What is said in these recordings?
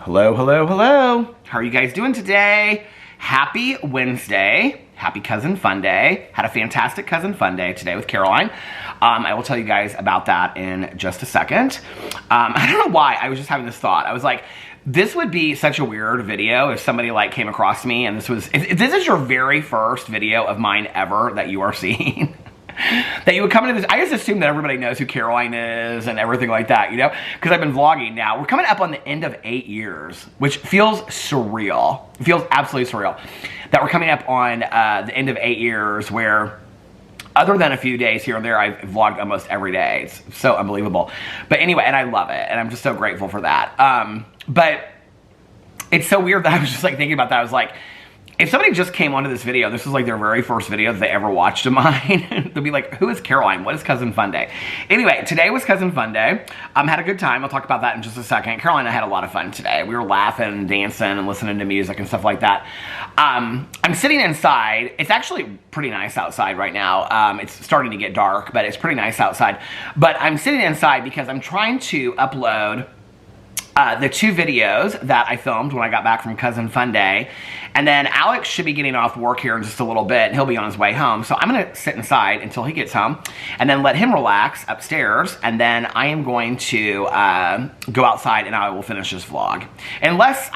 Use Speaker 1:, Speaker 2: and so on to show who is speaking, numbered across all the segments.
Speaker 1: Hello, hello, hello. How are you guys doing today? Happy Wednesday. Happy Cousin Funday. Had a fantastic Cousin Funday today with Caroline. I will tell you guys about that in just a second. I don't know why, I was just having this thought. I was like, this would be such a weird video if somebody like came across me and if this is your very first video of mine ever that you are seeing. That you would come into this. I just assume that everybody knows who Caroline is and everything like that, you know, because I've been vlogging now. We're coming up on the end of 8 years, which feels surreal. It feels absolutely surreal that we're coming up on the end of 8 years where, other than a few days here and there, I've vlogged almost every day. It's so unbelievable. But anyway, and I love it, and I'm just so grateful for that. But it's so weird that I was just like thinking about that. I was like, if somebody just came onto this video, this was like their very first video that they ever watched of mine, they'll be like, who is Caroline? What is Cousin Funday? Anyway, today was Cousin Funday. Had a good time. I'll talk about that in just a second. Caroline and I had a lot of fun today. We were laughing and dancing and listening to music and stuff like that. I'm sitting inside. It's actually pretty nice outside right now. It's starting to get dark, but it's pretty nice outside. But I'm sitting inside because I'm trying to upload the 2 videos that I filmed when I got back from Cousin Funday. And then Alex should be getting off work here in just a little bit. He'll be on his way home. So I'm going to sit inside until he gets home and then let him relax upstairs. And then I am going to go outside and I will finish this vlog. Unless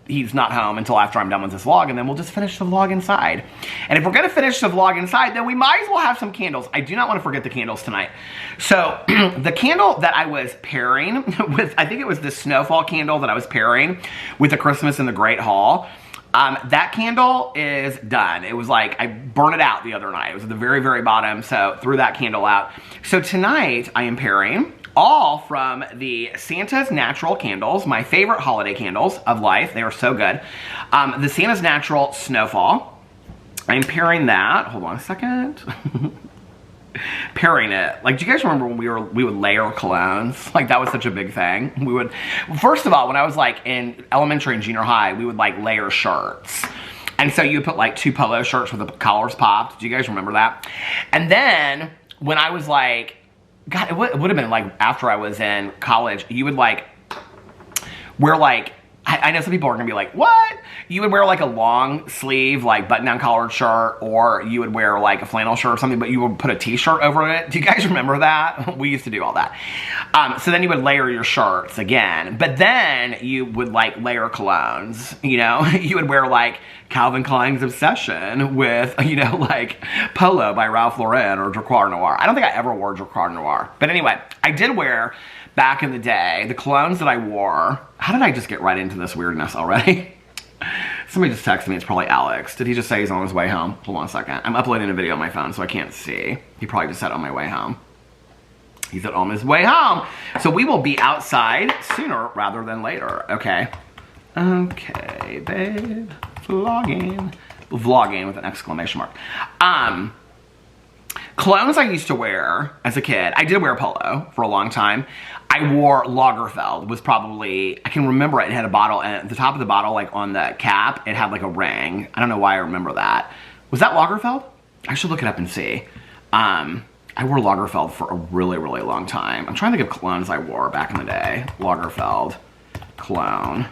Speaker 1: he's not home until after I'm done with this vlog, and then we'll just finish the vlog inside. And if we're gonna finish the vlog inside, then we might as well have some candles. I do not want to forget the candles tonight. So the candle that I was pairing with, I think it was the snowfall candle that I was pairing with the Christmas in the Great Hall. That candle is done. It was like, I burned it out the other night. It was at the very, very bottom, so threw that candle out. So tonight I am pairing all from the Santa's Natural candles, my favorite holiday candles of life. They are so good. The Santa's Natural Snowfall. I'm pairing that. Hold on a second. Pairing it. Like, do you guys remember when we would layer colognes? Like, that was such a big thing. We would, first of all, when I was like in elementary and junior high, we would like layer shirts. And so you would put like 2 polo shirts with the collars popped. Do you guys remember that? And then when I was like, God, it would have been like after I was in college, you would like wear like, I know some people are gonna be like, what? You would wear like a long sleeve, like button down collared shirt, or you would wear like a flannel shirt or something, but you would put a t-shirt over it. Do you guys remember that? We used to do all that. So then you would layer your shirts again, but then you would like layer colognes, you know? You would wear like Calvin Klein's Obsession with, you know, like Polo by Ralph Lauren or Dracar Noir. I don't think I ever wore Dracar Noir. But anyway, I did wear, back in the day, the colognes that I wore. How did I just get right into this weirdness already? Somebody just texted me. It's probably Alex. Did he just say he's on his way home? Hold on a second. I'm uploading a video on my phone, so I can't see. He probably just said on my way home. He said on his way home. So we will be outside sooner rather than later. Okay. Okay, babe. Vlogging. Vlogging with an exclamation mark. Colognes I used to wear as a kid. I did wear Polo for a long time. I wore Lagerfeld. Was probably, I can remember it had a bottle, and at the top of the bottle, like on the cap, it had like a ring. I don't know why I remember that. Was that Lagerfeld? I should look it up and see. I wore Lagerfeld for a really, really long time. I'm trying to think of colognes I wore back in the day. Lagerfeld cologne.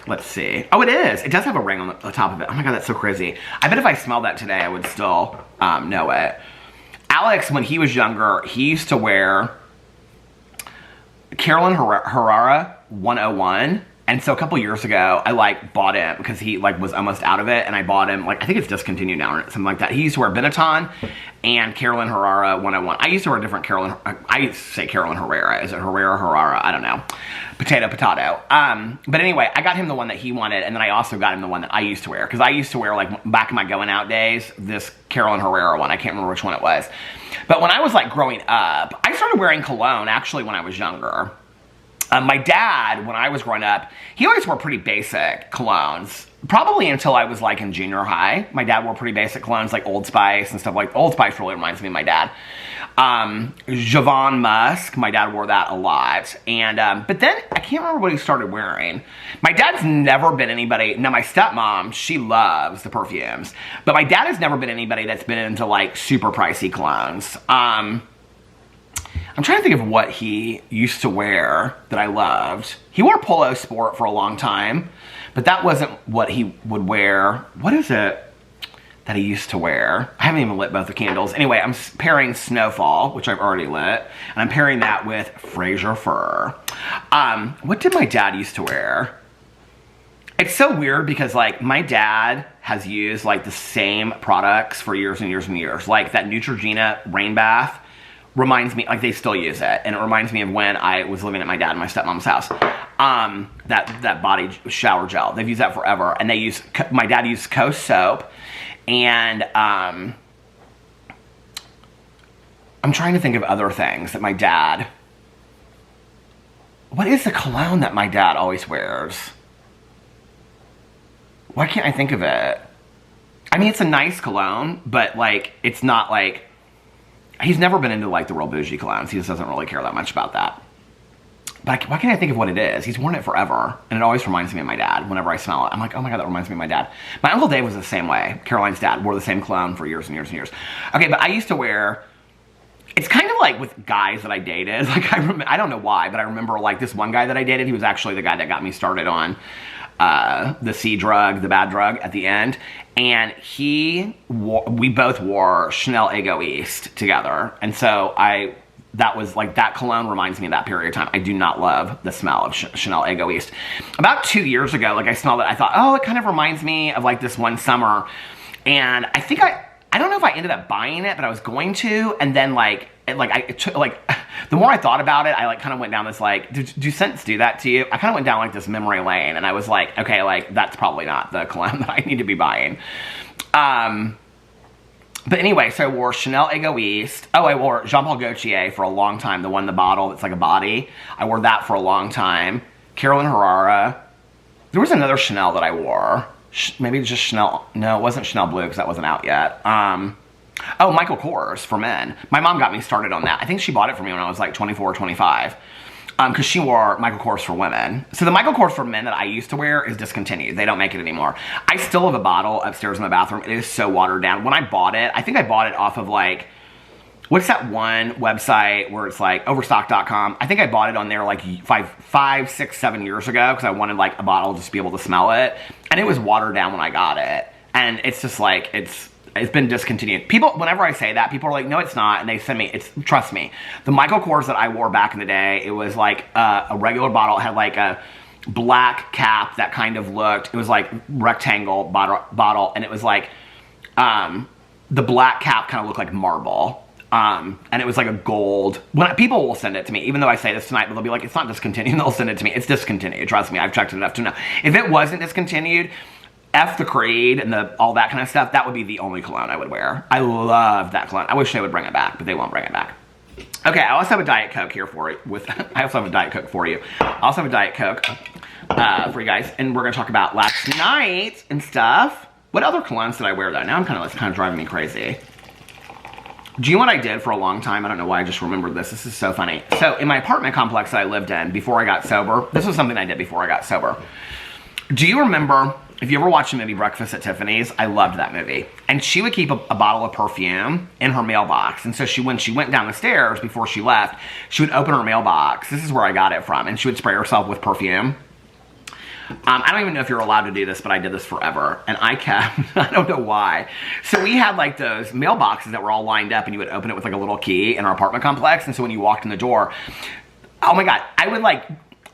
Speaker 1: Let's see. Oh, it is. It does have a ring on the top of it. Oh my God, that's so crazy. I bet if I smelled that today, I would still know it. Alex, when he was younger, he used to wear Carolyn Herrera 101. And so a couple years ago, I like bought it because he like was almost out of it, and I bought him, like, I think it's discontinued now or something like that. He used to wear Benetton and Carolyn Herrera 101. I used to wear a different Carolyn, I used to say Carolyn Herrera. Is it Herrera? I don't know. Potato. But anyway, I got him the one that he wanted, and then I also got him the one that I used to wear, because I used to wear, like, back in my going out days, this Carolyn Herrera one. I can't remember which one it was. But when I was like growing up, I started wearing cologne actually when I was younger. My dad, when I was growing up, he always wore pretty basic colognes. Probably until I was like in junior high. My dad wore pretty basic colognes like Old Spice and stuff like Old Spice really reminds me of my dad. Javon Musk, my dad wore that a lot. And, but then I can't remember what he started wearing. My dad's never been anybody, now my stepmom, she loves the perfumes. But my dad has never been anybody that's been into like super pricey colognes. I'm trying to think of what he used to wear that I loved. He wore Polo Sport for a long time, but that wasn't what he would wear. What is it that he used to wear? I haven't even lit both the candles. Anyway, I'm pairing Snowfall, which I've already lit, and I'm pairing that with Fraser Fur. What did my dad used to wear? It's so weird because, like, my dad has used, like, the same products for years and years and years. Like, that Neutrogena rain bath reminds me, like, they still use it. And it reminds me of when I was living at my dad and my stepmom's house. That body shower gel. They've used that forever. And my dad used Coast soap. And, I'm trying to think of other things that my dad... What is the cologne that my dad always wears? Why can't I think of it? I mean, it's a nice cologne, but, like, it's not, like... He's never been into, like, the real bougie colognes. He just doesn't really care that much about that. But why can't I think of what it is? He's worn it forever, and it always reminds me of my dad whenever I smell it. I'm like, oh my God, that reminds me of my dad. My Uncle Dave was the same way. Caroline's dad wore the same cologne for years and years and years. Okay, but I used to wear... It's kind of like with guys that I dated. Like, I don't know why, but I remember, like, this one guy that I dated. He was actually the guy that got me started on the C drug, the bad drug at the end. And we both wore Chanel Egoist together. And so that was like, that cologne reminds me of that period of time. I do not love the smell of Chanel Egoist. About 2 years ago, like, I smelled it. I thought, oh, it kind of reminds me of, like, this one summer. And I think I don't know if I ended up buying it, but I was going to. And then, the more I thought about it, I, like, kind of went down this, like, do scents do that to you? I kind of went down, like, this memory lane, and I was like, okay, like, that's probably not the cologne that I need to be buying. But anyway, so I wore Chanel Egoist. Oh, I wore Jean Paul Gaultier for a long time, the one in the bottle that's like a body. I wore that for a long time. Carolyn Herrera. There was another Chanel that I wore. Maybe just Chanel. No, it wasn't Chanel Blue because that wasn't out yet. Oh, Michael Kors for men. My mom got me started on that. I think she bought it for me when I was like 24 or 25. Because she wore Michael Kors for women. So the Michael Kors for men that I used to wear is discontinued. They don't make it anymore. I still have a bottle upstairs in the bathroom. It is so watered down. When I bought it, I think I bought it off of, like, what's that one website where it's like overstock.com? I think I bought it on there like 5, 6, 7 years ago because I wanted, like, a bottle just to be able to smell it. And it was watered down when I got it. And it's just like, it's been discontinued. People, whenever I say that, people are like, no, it's not. And they send me, trust me. The Michael Kors that I wore back in the day, it was like a regular bottle. It had like a black cap that kind of looked, it was like rectangle bottle. And it was like, the black cap kind of looked like marble. And it was like a gold. People will send it to me, even though I say this tonight, but they'll be like, it's not discontinued. And they'll send it to me. It's discontinued. Trust me, I've checked it enough to know. If it wasn't discontinued, F the Creed and all that kind of stuff, that would be the only cologne I would wear. I love that cologne. I wish they would bring it back, but they won't bring it back. Okay, I also have a Diet Coke here for you. I also have a Diet Coke for you. I also have a Diet Coke for you guys, and we're gonna talk about last night and stuff. What other colognes did I wear though? Now it's kind of driving me crazy. Do you know what I did for a long time? I don't know why I just remembered this. This is so funny. So in my apartment complex that I lived in before I got sober, this was something I did before I got sober. Do you remember, if you ever watched the movie Breakfast at Tiffany's, I loved that movie. And she would keep a bottle of perfume in her mailbox. And so when she went down the stairs before she left, she would open her mailbox. This is where I got it from. And she would spray herself with perfume. I don't even know if you're allowed to do this, but I did this forever. And I kept, I don't know why. So we had like those mailboxes that were all lined up and you would open it with like a little key in our apartment complex. And so when you walked in the door, oh my God, I would like,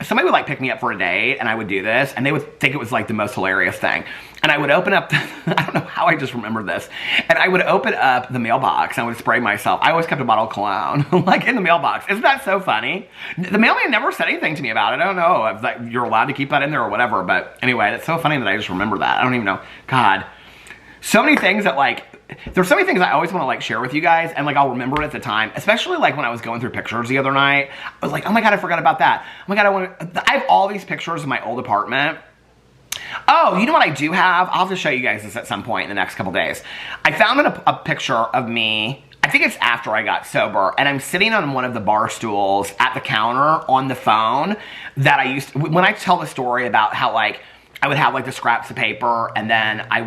Speaker 1: somebody would like pick me up for a date and I would do this and they would think it was like the most hilarious thing. And I would open up, I don't know how I just remembered this. And I would open up the mailbox and I would spray myself. I always kept a bottle of cologne like in the mailbox. Isn't that so funny? The mailman never said anything to me about it. I don't know if like, you're allowed to keep that in there or whatever. But anyway, it's so funny that I just remember that. I don't even know. God, so many things that like, there's so many things I always want to like share with you guys and like I'll remember it at the time, especially like when I was going through pictures the other night. I was like, oh my God, I forgot about that. Oh my God, I have all these pictures of my old apartment. Oh, you know what I do have? I'll have to show you guys this at some point in the next couple days. I found a picture of me, I think it's after I got sober, and I'm sitting on one of the bar stools at the counter on the phone that I used to, when I tell the story about how like, I would have like the scraps of paper and then I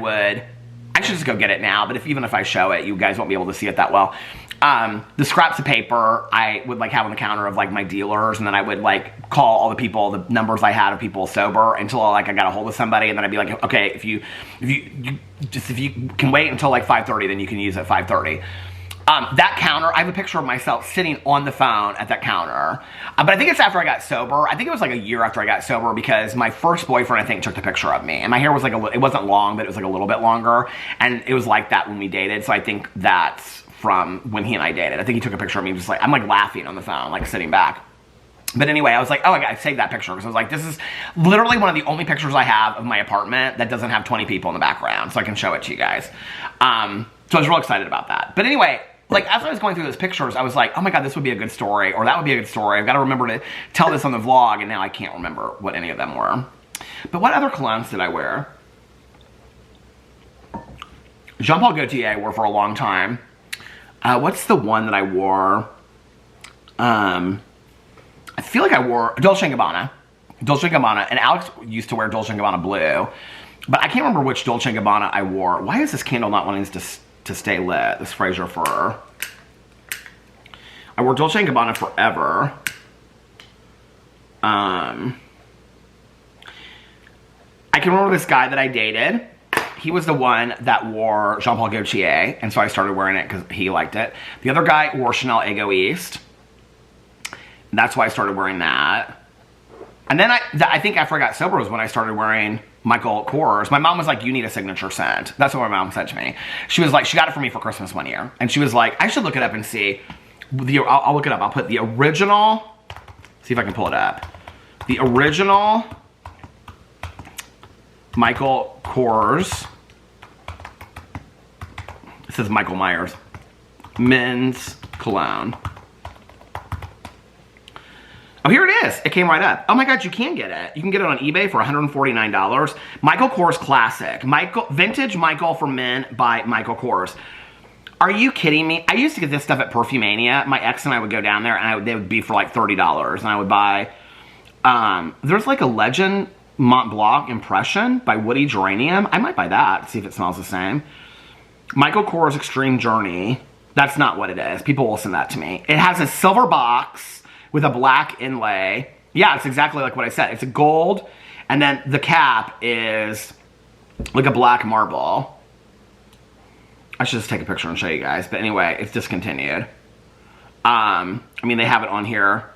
Speaker 1: should just go get it now, but even if I show it, you guys won't be able to see it that well. The scraps of paper I would like have on the counter of like my dealers, and then I would like call all the people, the numbers I had of people sober until like I got a hold of somebody, and then I'd be like, okay, if you can wait until like 5:30, then you can use it at 5:30. That counter, I have a picture of myself sitting on the phone at that counter. But I think it's after I got sober. I think it was like a year after I got sober, because my first boyfriend, I think, took the picture of me. And my hair was like, it wasn't long, but it was like a little bit longer. And it was like that when we dated. So I think that's from when he and I dated. I think he took a picture of me, just like, I'm like laughing on the phone, like sitting back. But anyway, I was like, oh, I gotta save that picture, because I was like, this is literally one of the only pictures I have of my apartment that doesn't have 20 people in the background, so I can show it to you guys. So I was real excited about that. But anyway, like as I was going through those pictures, I was like, oh my God, this would be a good story, or that would be a good story. I've got to remember to tell this on the vlog, and now I can't remember what any of them were. But what other colognes did I wear? Jean Paul Gaultier I wore for a long time. What's the one that I wore? I feel like I wore Dolce & Gabbana. Dolce & Gabbana, and Alex used to wear Dolce & Gabbana blue, but I can't remember which Dolce & Gabbana I wore. Why is this candle not wanting to stay lit? This Fraser fur. I wore Dolce & Gabbana forever. I can remember this guy that I dated. He was the one that wore Jean Paul Gaultier, and so I started wearing it because he liked it. The other guy wore Chanel Egoiste. That's why I started wearing that. And then I think after I got sober was when I started wearing Michael Kors. My mom was like, you need a signature scent. That's what my mom said to me. She was like, she got it for me for Christmas one year. And she was like, I should look it up and see. I'll look it up. I'll put the original, see if I can pull it up. The original Michael Kors. It says Michael Myers. Men's cologne. Oh, here it is. It came right up. Oh my God, you can get it. You can get it on eBay for $149. Michael Kors Classic. Vintage Michael for Men by Michael Kors. Are you kidding me? I used to get this stuff at Perfumania. My ex and I would go down there, and they would be for like $30. And I would buy, there's like a Legend Mont Blanc Impression by Woody Geranium. I might buy that, see if it smells the same. Michael Kors Extreme Journey. That's not what it is. People will send that to me. It has a silver box with a black inlay. Yeah, it's exactly like what I said. It's a gold, and then the cap is like a black marble. I should just take a picture and show you guys. But anyway, it's discontinued. I mean, they have it on here.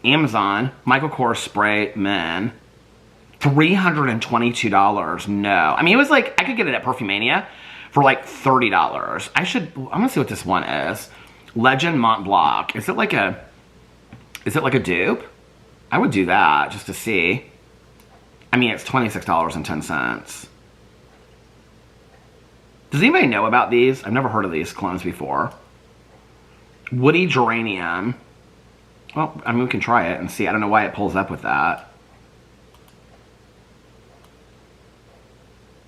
Speaker 1: Amazon, Michael Kors Spray Men. $322. No. I mean, it was like, I could get it at Perfumania for like $30. I'm gonna see what this one is. Legend Mont Blanc. Is it like a dupe? I would do that just to see. I mean, it's $26.10. Does anybody know about these? I've never heard of these clones before. Woody Geranium. Well, I mean, we can try it and see. I don't know why it pulls up with that.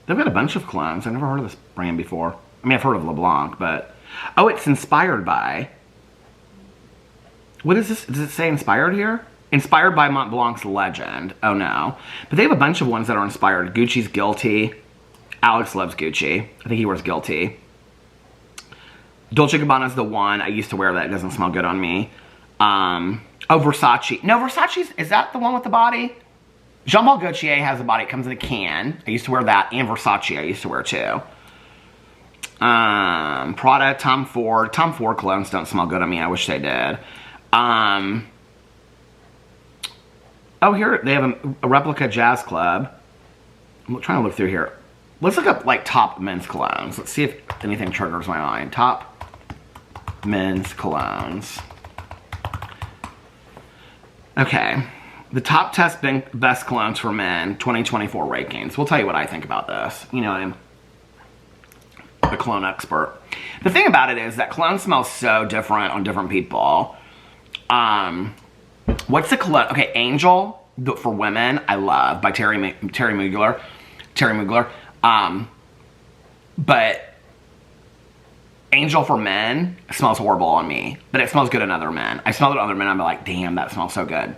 Speaker 1: They've got a bunch of clones. I've never heard of this brand before. I mean, I've heard of LeBlanc, but... Oh, it's inspired by... What is this? Does it say inspired here? Inspired by Mont Blanc's Legend. Oh, no. But they have a bunch of ones that are inspired. Gucci's Guilty. Alex loves Gucci. I think he wears Guilty. Dolce & Gabbana's the one I used to wear that doesn't smell good on me. Oh, Versace. No, Versace's... Is that the one with the body? Jean Paul Gaultier has a body. It comes in a can. I used to wear that. And Versace I used to wear too. Prada, Tom Ford. Tom Ford colognes don't smell good on me. I wish they did. Oh, here they have a replica Jazz Club. I'm trying to look through here. Let's look up like top men's colognes. Let's see if anything triggers my mind. Top men's colognes. Okay. The top 10 best colognes for men, 2024 rankings. We'll tell you what I think about this. You know, I'm a cologne expert. The thing about it is that cologne smells so different on different people. What's the cologne? Okay, Angel for women, I love, by Terry Mugler. But Angel for men smells horrible on me, but it smells good on other men. I smell it on other men, I'm like, damn, that smells so good.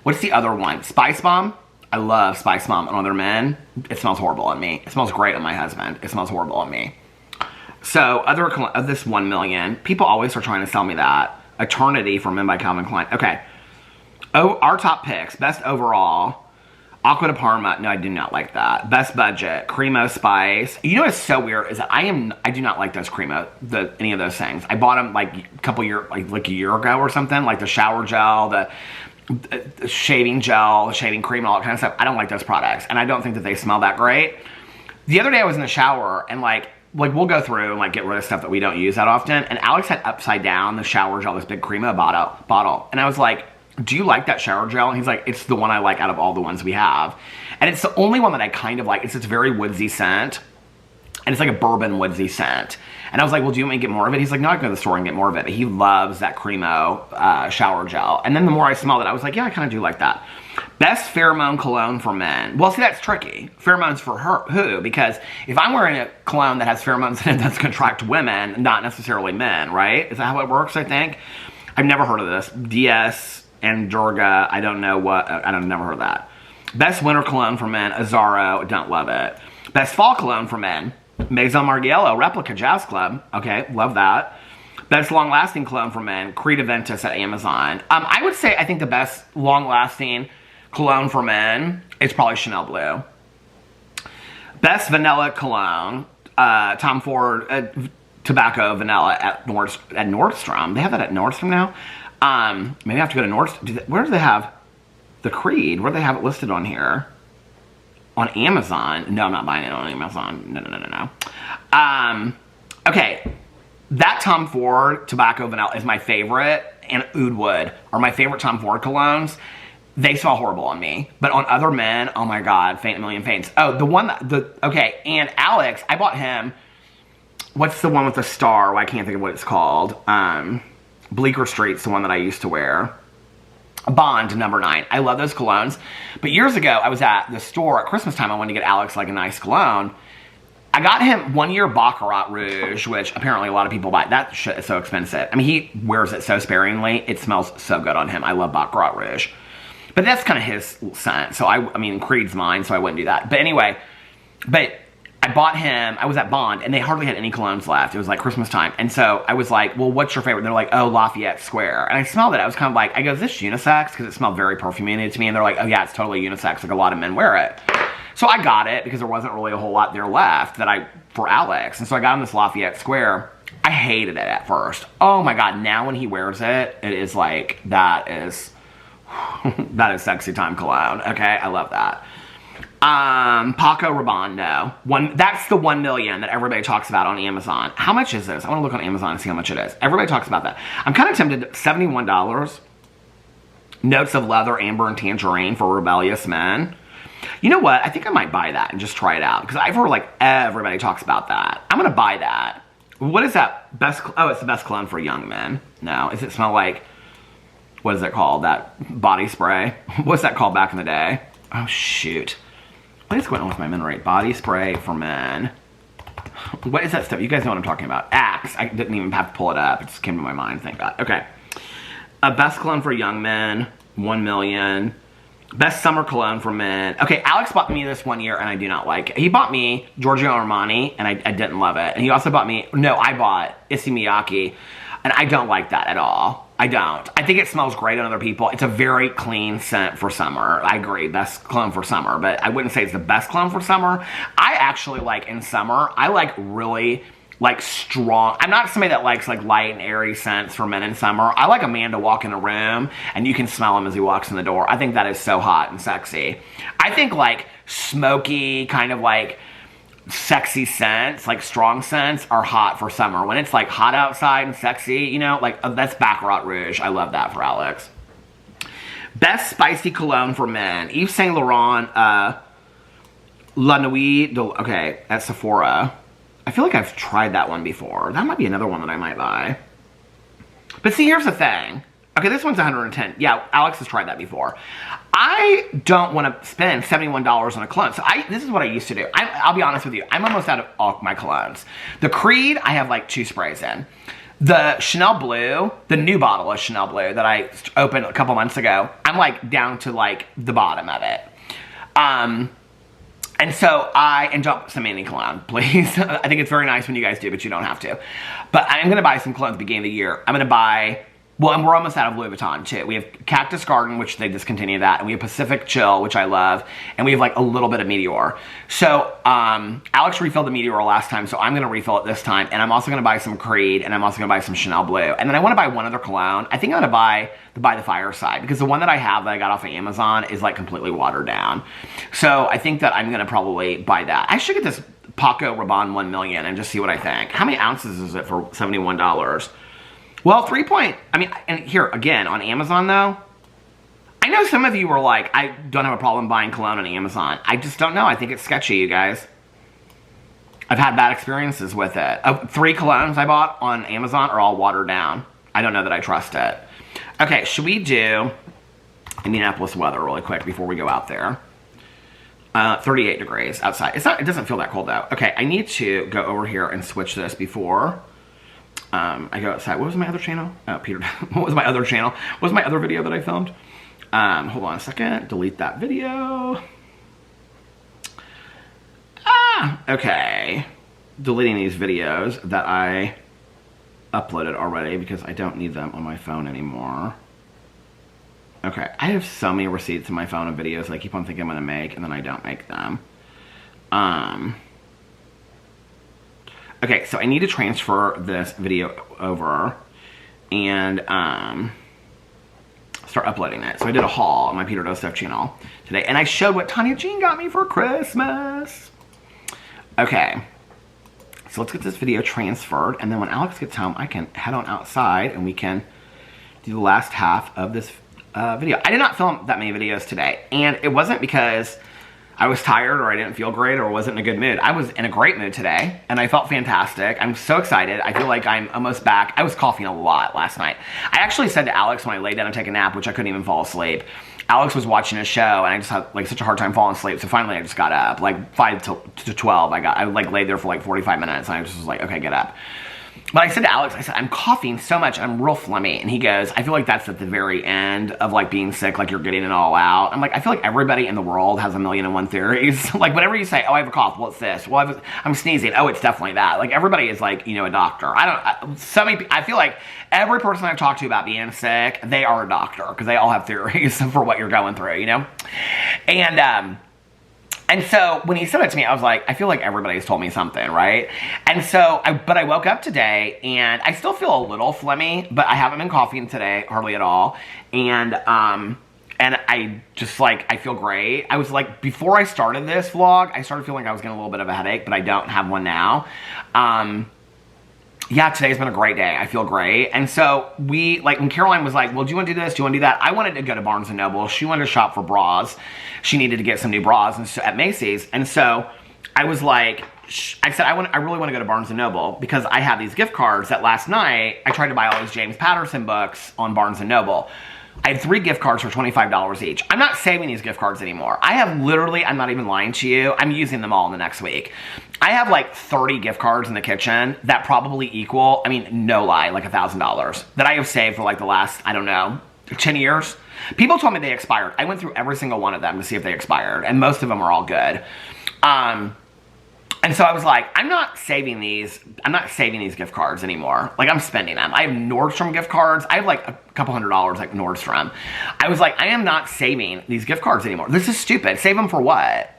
Speaker 1: What's the other one? Spice Bomb. I love Spice Mom on other men. It smells horrible on me. It smells great on my husband. It smells horrible on me. So, of this 1 million, people always are trying to sell me that. Eternity for Men by Calvin Klein. Okay. Oh, our top picks. Best overall. Aqua de Parma. No, I do not like that. Best budget. Cremo Spice. You know what's so weird is that I do not like those Cremo, any of those things. I bought them like a couple years, like a year ago or something. Like the shower gel, the shaving gel, the shaving cream, and all that kind of stuff. I don't like those products, and I don't think that they smell that great. The other day I was in the shower, and like we'll go through and like get rid of stuff that we don't use that often, and Alex had upside down the shower gel, this big Crema bottle, and I was like, do you like that shower gel? And he's like, it's the one I like out of all the ones we have, and it's the only one that I kind of like. It's this very woodsy scent, and it's like a bourbon woodsy scent. And I was like, well, do you want me to get more of it? He's like, no, I can go to the store and get more of it. But he loves that Cremo shower gel. And then the more I smelled it, I was like, yeah, I kind of do like that. Best pheromone cologne for men. Well, see, that's tricky. Pheromones for who? Because if I'm wearing a cologne that has pheromones in it, that's going to attract women, not necessarily men, right? Is that how it works, I think? I've never heard of this. DS and Durga, I don't know what, I've never heard of that. Best winter cologne for men, Azzaro, don't love it. Best fall cologne for men, Maison Margiela Replica Jazz Club. Okay, love that. Best long-lasting cologne for men, Creed Aventus at Amazon. I would say I think the best long-lasting cologne for men is probably Chanel Blue. Best vanilla cologne, Tom Ford Tobacco Vanilla at Nordstrom. They have that at Nordstrom now. Maybe I have to go to Nordstrom. Where do they have the Creed? Where do they have it listed on here? On Amazon. No, I'm not buying it on Amazon. No. Okay. That Tom Ford Tobacco Vanilla is my favorite, and Oud Wood are my favorite Tom Ford colognes. They smell horrible on me. But on other men, oh my God, faint a million faints. Oh, okay, and Alex, I bought him, what's the one with the star? Well, I can't think of what it's called. Bleecker Street's the one that I used to wear. Bond number 9. I love those colognes. But years ago, I was at the store at Christmas time. I wanted to get Alex like a nice cologne. I got him 1 year Baccarat Rouge, which apparently a lot of people buy. That shit is so expensive. I mean, he wears it so sparingly. It smells so good on him. I love Baccarat Rouge. But that's kind of his scent. So, I mean, Creed's mine, so I wouldn't do that. But anyway, I bought him, I was at Bond, and they hardly had any colognes left. It was like Christmas time. And so I was like, well, what's your favorite? And they're like, oh, Lafayette Square. And I smelled it. I was kind of like, I go, is this unisex? Because it smelled very perfumated to me. And they're like, oh, yeah, it's totally unisex. Like, a lot of men wear it. So I got it because there wasn't really a whole lot there left for Alex. And so I got him this Lafayette Square. I hated it at first. Oh, my God. Now when he wears it, it is like, that is sexy time cologne. Okay? I love that. Paco Rabanne, no. That's the 1 million that everybody talks about on Amazon. How much is this? I want to look on Amazon and see how much it is. Everybody talks about that. I'm kind of tempted. $71. Notes of leather, amber, and tangerine for rebellious men. You know what? I think I might buy that and just try it out. Because I've heard like everybody talks about that. I'm going to buy that. What is that? Oh, it's the best cologne for young men. No. Does it smell like, what is it called? That body spray? What's that called back in the day? Oh, shoot. What is going on with my memory? Body spray for men. What is that stuff? You guys know what I'm talking about. Axe. I didn't even have to pull it up. It just came to my mind. Thank God. Okay. Best cologne for young men. 1 million. Best summer cologne for men. Okay, Alex bought me this 1 year and I do not like it. He bought me Giorgio Armani and I didn't love it. And he also bought me, I bought Issey Miyake and I don't like that at all. I don't. I think it smells great on other people. It's a very clean scent for summer. I agree, best cologne for summer, but I wouldn't say it's the best cologne for summer. I actually like, in summer, I like really, like, strong. I'm not somebody that likes, like, light and airy scents for men in summer. I like a man to walk in a room, and you can smell him as he walks in the door. I think that is so hot and sexy. I think, like, smoky, kind of, like, sexy scents, like strong scents, are hot for summer. When it's like hot outside and sexy, like that's Baccarat Rouge. I love that for Alex. Best spicy cologne for men. Yves Saint Laurent, La Nuit, okay, at Sephora. I feel like I've tried that one before. That might be another one that I might buy. But see, here's the thing. Okay, this one's 110. Yeah, Alex has tried that before. I don't want to spend $71 on a cologne. So this is what I used to do. I'll be honest with you. I'm almost out of all my colognes. The Creed, I have like 2 sprays in. The Chanel Blue, the new bottle of Chanel Blue that I opened a couple months ago, I'm like down to like the bottom of it. And so and don't send me any cologne, please. I think it's very nice when you guys do, but you don't have to. But I'm going to buy some cologne at the beginning of the year. I'm going to buy, well, and we're almost out of Louis Vuitton too. We have Cactus Garden, which they discontinued that, and we have Pacific Chill, which I love, and we have like a little bit of Meteor. So Alex refilled the Meteor last time, so I'm going to refill it this time, and I'm also going to buy some Creed, and I'm also going to buy some Chanel Blue. And then I want to buy one other cologne. I think I'm going to buy the By the Fireside, because the one that I have that I got off of Amazon is like completely watered down. So I think that I'm going to probably buy that. I should get this Paco Rabanne 1 million and just see what I think. How many ounces is it for $71? Well, and here, again, on Amazon, though, I know some of you were like, I don't have a problem buying cologne on Amazon. I just don't know. I think it's sketchy, you guys. I've had bad experiences with it. 3 colognes I bought on Amazon are all watered down. I don't know that I trust it. Okay, should we do Indianapolis weather really quick before we go out there? 38 degrees outside. It doesn't feel that cold, though. Okay, I need to go over here and switch this before I go outside. What was my other channel? Oh, Peter. What was my other channel? What was my other video that I filmed? Hold on a second. Delete that video. Okay. Deleting these videos that I uploaded already because I don't need them on my phone anymore. Okay. I have so many receipts in my phone of videos that I keep on thinking I'm going to make, and then I don't make them. Okay, so I need to transfer this video over and start uploading it. So I did a haul on my Peter Does Stuff channel today, and I showed what Tanya Jean got me for Christmas. Okay, so let's get this video transferred, and then when Alex gets home, I can head on outside and we can do the last half of this video. I did not film that many videos today, and it wasn't because I was tired or I didn't feel great or wasn't in a good mood. I was in a great mood today, and I felt fantastic. I'm so excited. I feel like I'm almost back. I was coughing a lot last night. I actually said to Alex when I laid down to take a nap, which I couldn't even fall asleep, Alex was watching a show, and I just had like such a hard time falling asleep, so finally I just got up. Like 5 to 12, I like laid there for like 45 minutes, and I just was like, okay, get up. But I said to Alex, I said, I'm coughing so much, I'm real phlegmy. And he goes, I feel like that's at the very end of like being sick, like you're getting it all out. I'm like, I feel like everybody in the world has 1,000,001 theories. Like whenever you say, oh, I have a cough, well, it's this. Well, I'm sneezing. Oh, it's definitely that. Like everybody is like, you know, a doctor. I feel like every person I've talked to about being sick, they are a doctor because they all have theories for what you're going through, you know? And so when he said it to me, I was like, I feel like everybody's told me something, right? And so, but I woke up today and I still feel a little phlegmy, but I haven't been coughing today, hardly at all. And I just like, I feel great. I was like, before I started this vlog, I started feeling like I was getting a little bit of a headache, but I don't have one now. Yeah, today's been a great day. I feel great. And so when Caroline was like, well, do you want to do this? Do you want to do that? I wanted to go to Barnes & Noble. She wanted to shop for bras. She needed to get some new bras at Macy's. And so I was like, I said, I really want to go to Barnes & Noble because I have these gift cards that last night I tried to buy all these James Patterson books on Barnes & Noble. I had 3 gift cards for $25 each. I'm not saving these gift cards anymore. I have literally, I'm not even lying to you, I'm using them all in the next week. I have like 30 gift cards in the kitchen that probably equal, I mean, no lie, like $1,000 that I have saved for like the last, I don't know, 10 years. People told me they expired. I went through every single one of them to see if they expired, and most of them are all good. And so I was like, I'm not saving these gift cards anymore. Like, I'm spending them. I have Nordstrom gift cards. I have like a couple $100 like Nordstrom. I was like, I am not saving these gift cards anymore. This is stupid. Save them for what?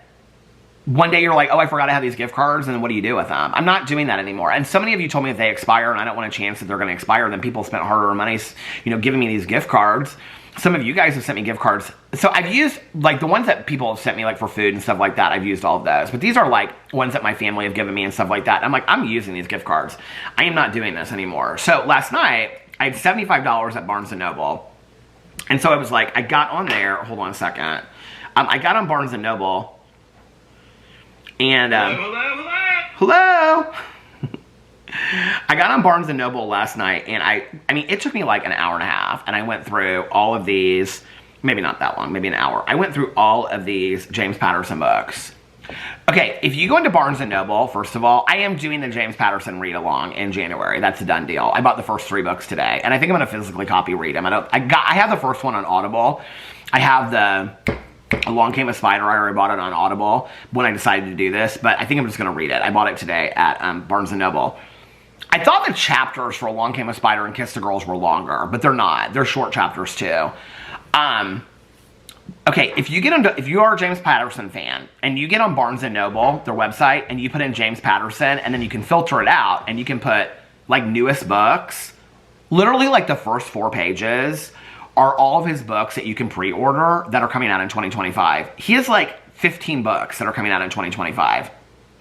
Speaker 1: One day you're like, oh, I forgot I have these gift cards, and then what do you do with them? I'm not doing that anymore. And so many of you told me that they expire, and I don't want a chance that they're going to expire. Then people spent hard-earned money, you know, giving me these gift cards. Some of you guys have sent me gift cards. So I've used, like, the ones that people have sent me, like, for food and stuff like that, I've used all of those. But these are, like, ones that my family have given me and stuff like that. I'm like, I'm using these gift cards. I am not doing this anymore. So last night, I had $75 at Barnes & Noble. And so I was like, I got on there. Hold on a second. I got on Barnes & Noble. And, hello. I got on Barnes & Noble last night, and I mean, it took me like an hour and a half, and I went through all of these, maybe not that long, maybe an hour. I went through all of these James Patterson books. Okay, if you go into Barnes & Noble, first of all, I am doing the James Patterson read-along in January. That's a done deal. I bought the first 3 books today, and I think I'm going to physically copy read them. I have the first one on Audible. I have the Along Came a Spider. I already bought it on Audible when I decided to do this, but I think I'm just going to read it. I bought it today at Barnes & Noble. I thought the chapters for Along Came a Spider and Kiss the Girls were longer, but they're not. They're short chapters too. Okay, if you are a James Patterson fan and you get on Barnes & Noble, their website, and you put in James Patterson, and then you can filter it out and you can put like newest books, literally like the first 4 pages are all of his books that you can pre-order that are coming out in 2025. He has like 15 books that are coming out in 2025.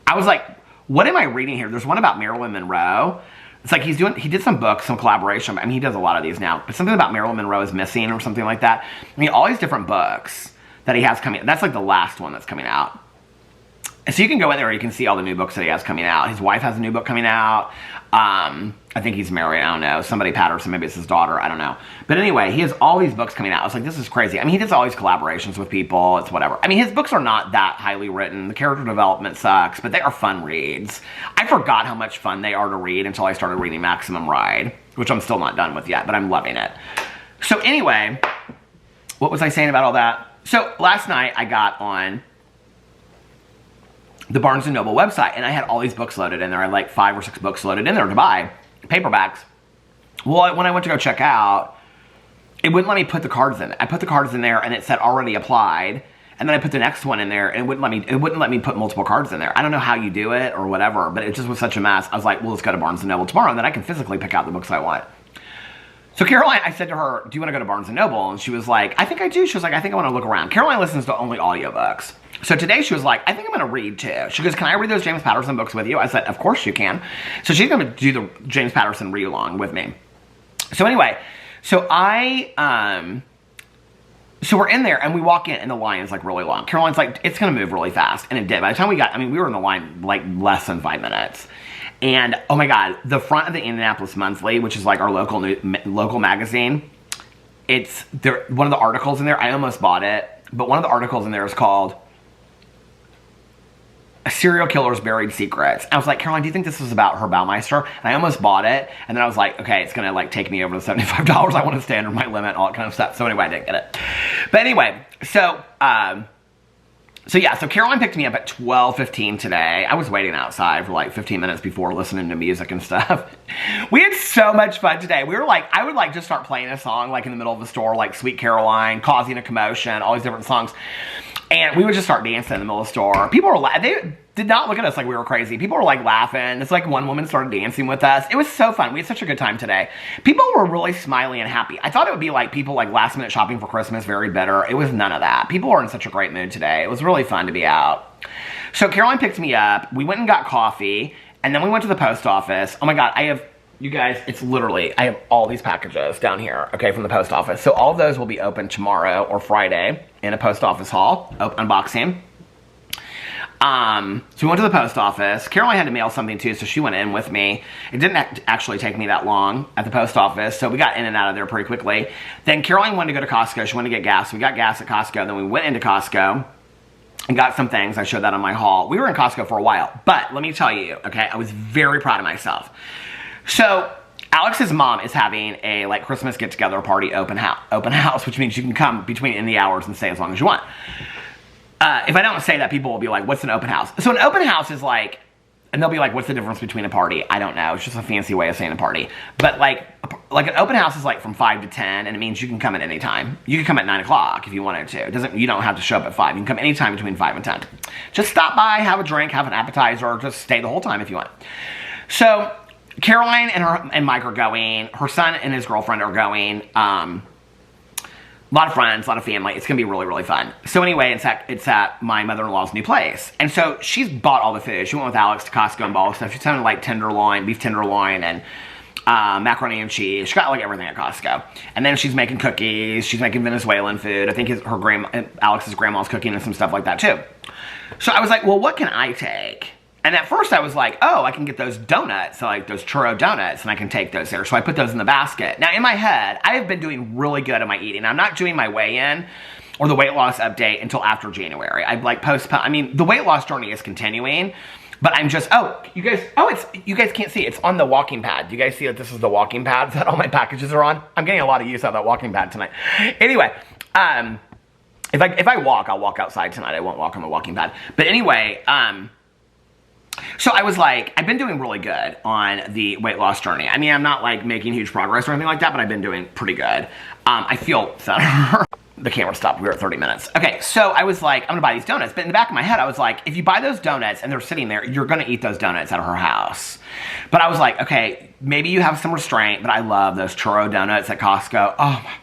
Speaker 1: I was like, what am I reading here? There's one about Marilyn Monroe. It's like he did some books, some collaboration. I mean, he does a lot of these now. But something about Marilyn Monroe is missing or something like that. I mean, all these different books that he has coming. That's like the last one that's coming out. And so you can go in there and you can see all the new books that he has coming out. His wife has a new book coming out. I think he's married. I don't know. Somebody Patterson. Maybe it's his daughter. I don't know. But anyway, he has all these books coming out. I was like, this is crazy. I mean, he does all these collaborations with people. It's whatever. I mean, his books are not that highly written. The character development sucks, but they are fun reads. I forgot how much fun they are to read until I started reading Maximum Ride, which I'm still not done with yet, but I'm loving it. So anyway, what was I saying about all that? So last night I got on the Barnes & Noble website, and I had all these books loaded in there. I had like 5 or 6 books loaded in there to buy, paperbacks. Well, when I went to go check out, it wouldn't let me put the cards in. I put the cards in there, and it said already applied, and then I put the next one in there, and it wouldn't let me put multiple cards in there. I don't know how you do it or whatever, but it just was such a mess. I was like, well, let's go to Barnes & Noble tomorrow, and then I can physically pick out the books I want. So Caroline, I said to her, do you want to go to Barnes & Noble? And she was like, I think I do. She was like, I think I want to look around. Caroline listens to only audiobooks. So today she was like, I think I'm going to read too. She goes, can I read those James Patterson books with you? I said, of course you can. So she's going to do the James Patterson read along with me. So anyway, so so we're in there and we walk in and the line is like really long. Caroline's like, it's going to move really fast. And it did. By the time we were in the line like less than 5 minutes. And oh my God, the front of the Indianapolis Monthly, which is like our local magazine, it's there. One of the articles in there, I almost bought it, but one of the articles in there is called "A Serial Killer's Buried Secrets." I was like, Caroline, do you think this is about her Baumeister? And I almost bought it, and then I was like, okay, it's gonna like take me over the $75. I want to stay under my limit, all that kind of stuff. So anyway, I didn't get it. But anyway, so Caroline picked me up at 12:15 today. I was waiting outside for like 15 minutes before listening to music and stuff. We had so much fun today. We were like, I would like just start playing a song like in the middle of the store, like Sweet Caroline, Causing a Commotion, all these different songs. And we would just start dancing in the middle of the store. People were they did not look at us like we were crazy. People were like laughing. It's like one woman started dancing with us. It was so fun. We had such a good time today. People were really smiley and happy. I thought it would be like people like last minute shopping for Christmas, very bitter. It was none of that. People were in such a great mood today. It was really fun to be out. So Caroline picked me up. We went and got coffee. And then we went to the post office. Oh my God, you guys, it's literally, I have all these packages down here, okay, from the post office. So all of those will be open tomorrow or Friday in a post office hall, unboxing. So we went to the post office. Caroline had to mail something too, so she went in with me. It didn't actually take me that long at the post office, so we got in and out of there pretty quickly. Then Caroline wanted to go to Costco. She wanted to get gas. We got gas at Costco. Then we went into Costco and got some things. I showed that on my haul. We were in Costco for a while, but let me tell you, okay, I was very proud of myself. So Alex's mom is having a like Christmas get-together party open house, which means you can come between the hours and stay as long as you want. If I don't say that, people will be like, what's an open house? So an open house is like, and they'll be like, what's the difference between a party? I don't know. It's just a fancy way of saying a party. But like an open house is like from 5 to 10, and it means you can come at any time. You can come at 9 o'clock if you wanted to. You don't have to show up at 5. You can come anytime between 5 and 10. Just stop by, have a drink, have an appetizer, or just stay the whole time if you want. So Caroline and Mike are going. Her son and his girlfriend are going. A lot of friends, a lot of family. It's going to be really, really fun. So anyway, it's at my mother-in-law's new place. And so she's bought all the food. She went with Alex to Costco and bought all the stuff. She's having like tenderloin, beef tenderloin, and macaroni and cheese. She got like everything at Costco. And then she's making cookies. She's making Venezuelan food. I think Alex's grandma's cooking and some stuff like that too. So I was like, well, what can I take? And at first I was like, oh, I can get those donuts, so like those churro donuts, and I can take those there. So I put those in the basket. Now in my head, I have been doing really good at my eating. I'm not doing my weigh-in or the weight loss update until after January. I've like postponed, I mean, the weight loss journey is continuing, but I'm just, you guys can't see, it's on the walking pad. Do you guys see that this is the walking pad that all my packages are on? I'm getting a lot of use out of that walking pad tonight. Anyway, if I walk, I'll walk outside tonight. I won't walk on the walking pad. But anyway, so I was like, I've been doing really good on the weight loss journey. I mean, I'm not like making huge progress or anything like that, but I've been doing pretty good. I feel thinner. The camera stopped. We were at 30 minutes. Okay, so I was like, I'm gonna buy these donuts. But in the back of my head, I was like, if you buy those donuts and they're sitting there, you're gonna eat those donuts at her house. But I was like, okay, maybe you have some restraint, but I love those churro donuts at Costco. Oh my God.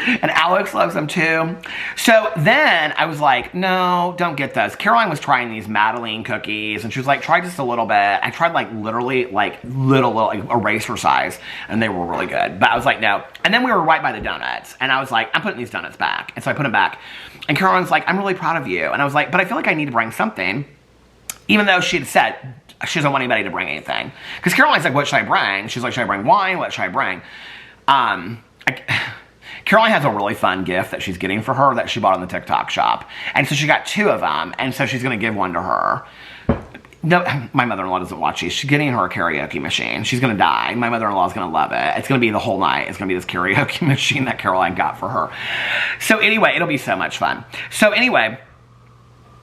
Speaker 1: And Alex loves them too. So then I was like, no, don't get those. Caroline was trying these Madeline cookies and she was like, try just a little bit. I tried like literally like little like eraser size and they were really good. But I was like, no. And then we were right by the donuts and I was like, I'm putting these donuts back. And so I put them back. And Caroline's like, I'm really proud of you. And I was like, but I feel like I need to bring something. Even though she had said she doesn't want anybody to bring anything. Because Caroline's like, what should I bring? She's like, should I bring wine? What should I bring? Caroline has a really fun gift that she's getting for her that she bought on the TikTok shop. And so she got 2 of them, and so she's going to give one to her. No, my mother-in-law doesn't watch these. She's getting her a karaoke machine. She's going to die. My mother-in-law is going to love it. It's going to be the whole night. It's going to be this karaoke machine that Caroline got for her. So anyway, it'll be so much fun. So anyway,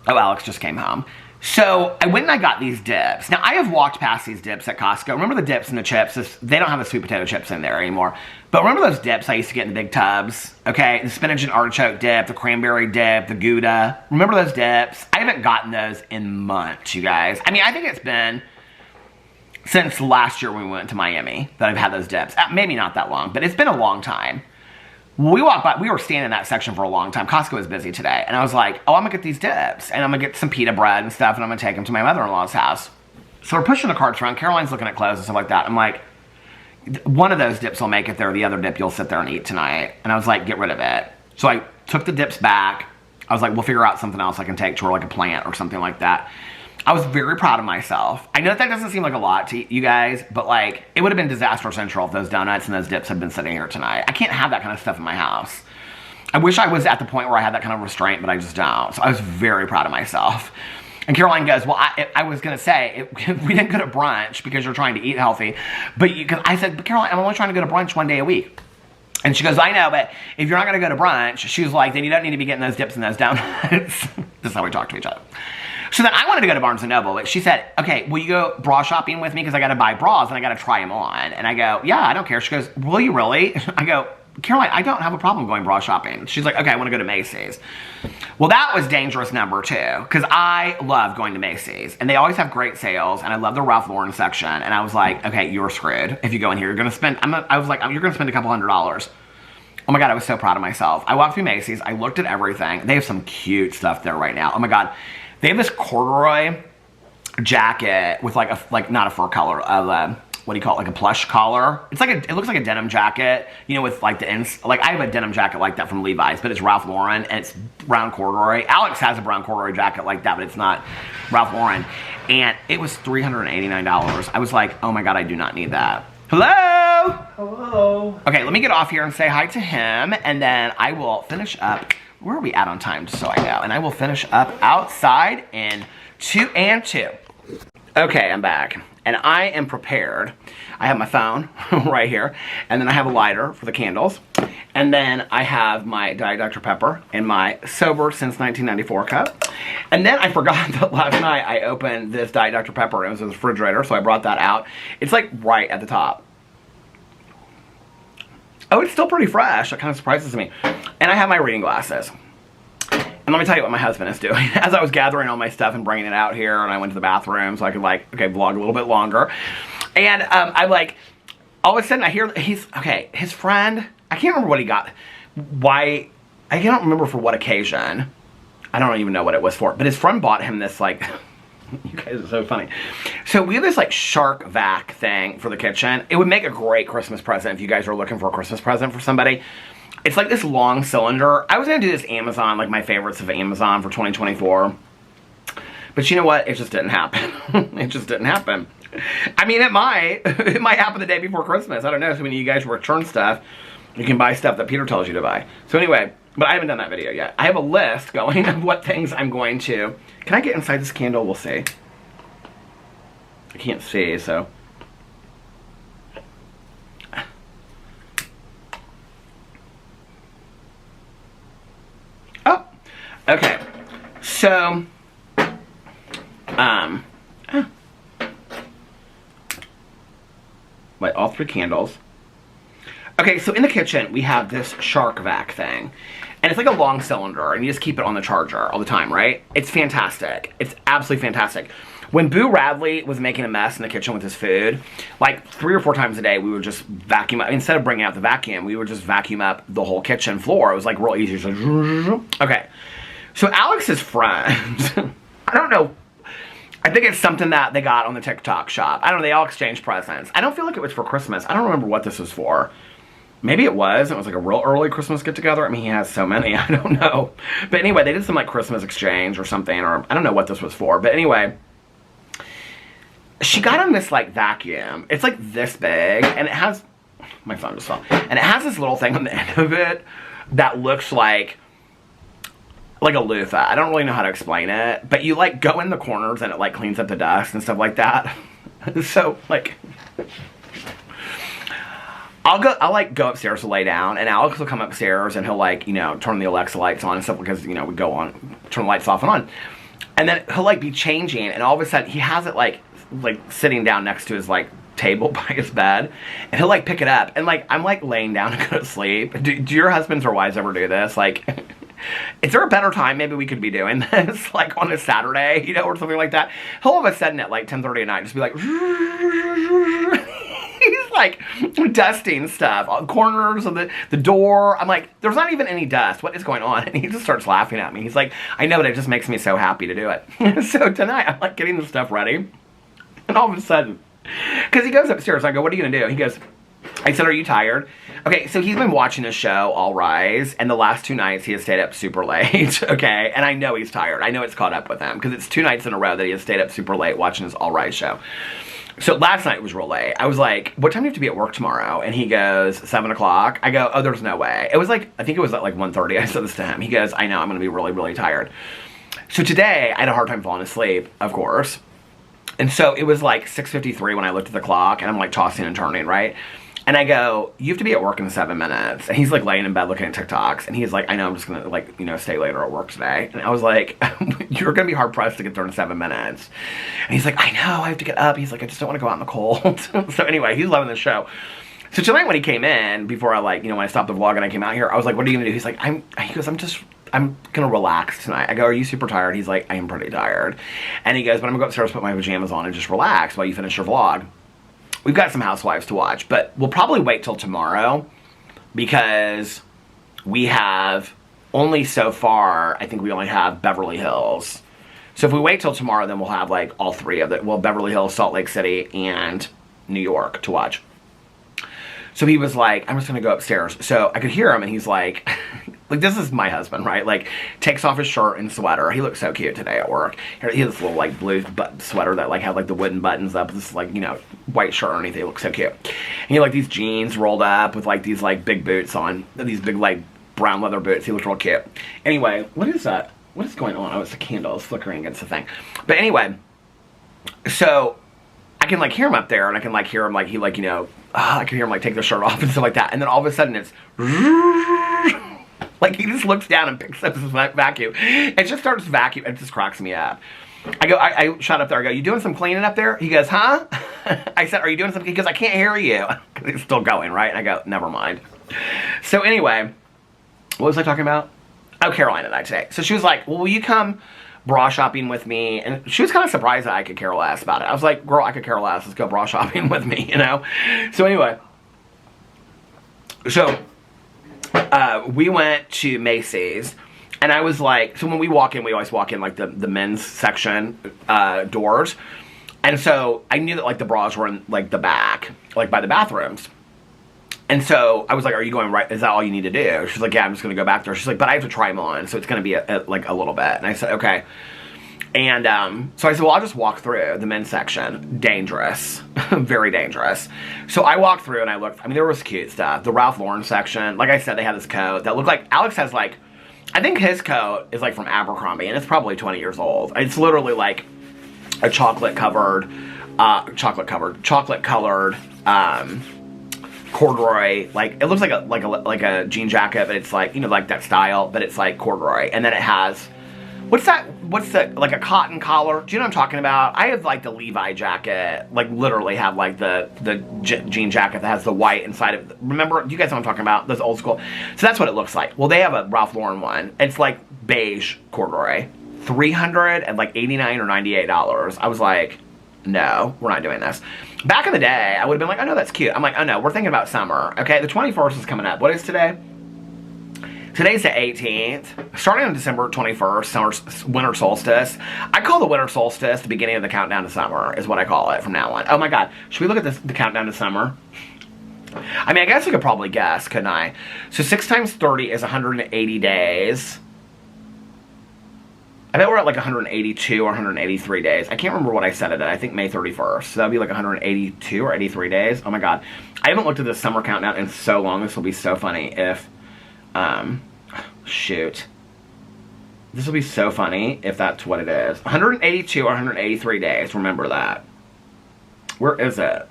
Speaker 1: oh, Alex just came home. So I went and I got these dips. Now, I have walked past these dips at Costco. Remember the dips and the chips? They don't have the sweet potato chips in there anymore. But remember those dips I used to get in the big tubs? Okay, the spinach and artichoke dip, the cranberry dip, the Gouda. Remember those dips? I haven't gotten those in months, you guys. I mean, I think it's been since last year when we went to Miami that I've had those dips. Maybe not that long, but it's been a long time. We walked by, we were standing in that section for a long time. Costco was busy today. And I was like, oh, I'm gonna get these dips. And I'm gonna get some pita bread and stuff, and I'm gonna take them to my mother-in-law's house. So we're pushing the carts around. Caroline's looking at clothes and stuff like that. I'm like, one of those dips will make it there. The other dip you'll sit there and eat tonight. And I was like, get rid of it. So I took the dips back. I was like, we'll figure out something else I can take to her, like a plant or something like that. I was very proud of myself. I know that doesn't seem like a lot to you guys, but like, it would have been disaster central if those donuts and those dips had been sitting here tonight. I can't have that kind of stuff in my house. I wish I was at the point where I had that kind of restraint, but I just don't. So I was very proud of myself. And Caroline goes, well, I was going to say, we didn't go to brunch because you're trying to eat healthy. But I said, but Caroline, I'm only trying to go to brunch 1 day a week. And she goes, I know, but if you're not going to go to brunch, she was like, then you don't need to be getting those dips and those donuts. This is how we talk to each other. So then I wanted to go to Barnes & Noble, but she said, okay, will you go bra shopping with me? Because I got to buy bras and I got to try them on. And I go, yeah, I don't care. She goes, will you really? I go, Caroline, I don't have a problem going bra shopping. She's like, okay, I want to go to Macy's. Well, that was dangerous number 2, because I love going to Macy's. And they always have great sales, and I love the Ralph Lauren section. And I was like, okay, you're screwed. If you go in here, you're going to spend, I was like, you're going to spend a couple $100s. Oh my God, I was so proud of myself. I walked through Macy's. I looked at everything. They have some cute stuff there right now. Oh my God. They have this corduroy jacket with like not a fur collar, what do you call it, like a plush collar. It's like it looks like a denim jacket, you know, with like the ends. Like I have a denim jacket like that from Levi's, but it's Ralph Lauren and it's brown corduroy. Alex has a brown corduroy jacket like that, but it's not Ralph Lauren. And it was $389. I was like, oh my God, I do not need that. Hello?
Speaker 2: Hello.
Speaker 1: Okay, let me get off here and say hi to him, and then I will finish up. Where are we at on time, just so I know? And I will finish up outside in 2 and 2. Okay, I'm back. And I am prepared. I have my phone right here. And then I have a lighter for the candles. And then I have my Diet Dr. Pepper in my sober since 1994 cup. And then I forgot that last night I opened this Diet Dr. Pepper. It was in the refrigerator, so I brought that out. It's like right at the top. Oh, it's still pretty fresh. That kind of surprises me. And I have my reading glasses. And let me tell you what my husband is doing. As I was gathering all my stuff and bringing it out here, and I went to the bathroom so I could like, okay, vlog a little bit longer. And I'm like, all of a sudden I hear, his friend, I can't remember what he got. Why, I can't remember for what occasion. I don't even know what it was for. But his friend bought him this like, you guys are so funny. So we have this like shark vac thing for the kitchen. It would make a great Christmas present if you guys are looking for a Christmas present for somebody. It's like this long cylinder. I was going to do this Amazon, like my favorites of Amazon for 2024. But you know what? It just didn't happen. It just didn't happen. I mean, it might. It might happen the day before Christmas. I don't know. So when you guys return stuff, you can buy stuff that Peter tells you to buy. So anyway, but I haven't done that video yet. I have a list going of what things I'm going to. Can I get inside this candle? We'll see. I can't see, so. Okay, so, wait, all 3 candles. Okay, so in the kitchen, we have this shark vac thing. And it's like a long cylinder, and you just keep it on the charger all the time, right? It's fantastic. It's absolutely fantastic. When Boo Radley was making a mess in the kitchen with his food, like 3 or 4 times a day, we would just vacuum up. Instead of bringing out the vacuum, we would just vacuum up the whole kitchen floor. It was like real easy. Okay, so Alex's friend, I don't know. I think it's something that they got on the TikTok shop. I don't know, they all exchanged presents. I don't feel like it was for Christmas. I don't remember what this was for. Maybe it was. It was like a real early Christmas get-together. I mean, he has so many. I don't know. But anyway, they did some like Christmas exchange or something. Or I don't know what this was for. But anyway, she got him this like vacuum. It's like this big. And it has... My phone just fell. And it has this little thing on the end of it that looks like a loofah. I don't really know how to explain it. But you like go in the corners and it like cleans up the dust and stuff like that. So like... I'll like go upstairs to lay down, and Alex will come upstairs and he'll like, you know, turn the Alexa lights on and stuff because, you know, we go on, turn the lights off and on. And then he'll like be changing, and all of a sudden he has it like sitting down next to his like table by his bed, and he'll like pick it up, and like I'm like laying down to go to sleep. Do your husbands or wives ever do this? Like, is there a better time maybe we could be doing this, like on a Saturday, you know, or something like that? He'll all of a sudden at like 10:30 at night just be like, he's like dusting stuff on corners of the door. I'm like, there's not even any dust. What is going on? And he just starts laughing at me. He's like, I know, but it just makes me so happy to do it. So tonight I'm like getting the stuff ready, and all of a sudden, because he goes upstairs, I go, what are you gonna do? He goes, I said, are you tired? Okay, so he's been watching a show, All Rise, and the last 2 nights he has stayed up super late, okay? And I know he's tired. I know it's caught up with him, because it's 2 nights in a row that he has stayed up super late watching his All Rise show. So last night was real late. I was like, what time do you have to be at work tomorrow? And he goes, 7 o'clock. I go, oh, there's no way. It was like, I think it was at like 1:30. I said this to him. He goes, I know, I'm going to be really, really tired. So today, I had a hard time falling asleep, of course. And so it was like 6:53 when I looked at the clock, and I'm like tossing and turning, right? And I go, you have to be at work in 7 minutes. And he's like laying in bed looking at TikToks. And he's like, I know, I'm just going to like, you know, stay later at work today. And I was like, you're going to be hard pressed to get there in 7 minutes. And he's like, I know, I have to get up. He's like, I just don't want to go out in the cold. So anyway, he's loving the show. So tonight when he came in, before I like, you know, when I stopped the vlog and I came out here, I was like, what are you going to do? He's like, he goes, I'm going to relax tonight. I go, are you super tired? He's like, I am pretty tired. And he goes, but I'm going to go upstairs, put my pajamas on and just relax while you finish your vlog. We've got some Housewives to watch, but we'll probably wait till tomorrow because we have only so far, I think we only have Beverly Hills. So if we wait till tomorrow, then we'll have like all 3 of it. Well, Beverly Hills, Salt Lake City, and New York to watch. So he was like, I'm just going to go upstairs. So I could hear him, and he's like, like, this is my husband, right? Like, takes off his shirt and sweater. He looks so cute today at work. He has this little, like, blue sweater that, like, had, like, the wooden buttons up. This, like, you know, white shirt underneath. He looks so cute. And he had, like, these jeans rolled up with, like, these, like, big boots on. These big, like, brown leather boots. He looked real cute. Anyway, what is that? What is going on? Oh, it's a candle. It's flickering against the thing. But anyway, so I can, like, hear him up there, and I can, like, hear him, like, he, like, you know, I can hear him, like, take the shirt off and stuff like that. And then all of a sudden, it's like, he just looks down and picks up his vacuum. It just starts vacuum. It just cracks me up. I go, I shot up there. I go, you doing some cleaning up there? He goes, huh? I said, are you doing something? He goes, I can't hear you. Because he's still going, right? And I go, never mind. So anyway, what was I talking about? Oh, Caroline and I today. So she was like, well, will you come bra shopping with me? And she was kind of surprised that I could care less about it. I was like, girl, I could care less. Let's go bra shopping with me, you know? So anyway, so we went to Macy's, and I was like, so when we walk in, we always walk in like the men's section doors. And so I knew that like the bras were in like the back, like by the bathrooms. And so I was like, are you going right? Is that all you need to do? She's like, yeah, I'm just going to go back there. She's like, but I have to try them on. So it's going to be like a little bit. And I said, okay. And so I said, well, I'll just walk through the men's section. Dangerous. Very dangerous. So I walked through and I looked. I mean, there was cute stuff. The Ralph Lauren section. Like I said, they had this coat that looked like, Alex has like, I think his coat is like from Abercrombie. And it's probably 20 years old. It's literally like a chocolate colored, corduroy, like it looks like a jean jacket, but it's like, you know, like that style, but it's like corduroy. And then it has, what's the, like a cotton collar? Do you know what I'm talking about? I have like the Levi jacket, like literally have like the jean jacket that has the white inside of it. Remember, you guys know what I'm talking about? Those old school. So that's what it looks like. Well, they have a Ralph Lauren one. It's like beige corduroy. $389 or $98. I was like, no, we're not doing this. Back in the day, I would have been like, oh no, that's cute. I'm like, oh no, we're thinking about summer. Okay, the 21st is coming up. What is today? Today's the 18th. Starting on December 21st, winter solstice. I call the winter solstice the beginning of the countdown to summer, is what I call it from now on. Oh my God, should we look at the countdown to summer? I mean, I guess I could probably guess, couldn't I? So 6 times 30 is 180 days. I bet we're at like 182 or 183 days. I can't remember what I said it at. I think May 31st. So that would be like 182 or 83 days. Oh my God. I haven't looked at the summer countdown in so long. This will be so funny if, shoot. This will be so funny if that's what it is. 182 or 183 days. Remember that. Where is it?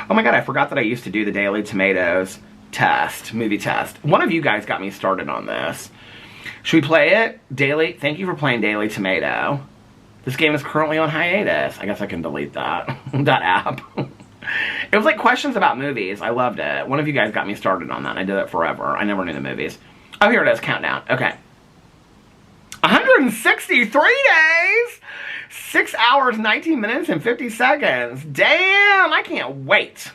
Speaker 1: Oh my God, I forgot that I used to do the Daily Tomatoes test, movie test. One of you guys got me started on this. Should we play it? Daily, thank you for playing Daily Tomato. This game is currently on hiatus. I guess I can delete that, that app. It was like questions about movies. I loved it. One of you guys got me started on that, and I did it forever. I never knew the movies. Oh, here it is, countdown. Okay. 163 days! 6 hours, 19 minutes, and 50 seconds. Damn, I can't wait.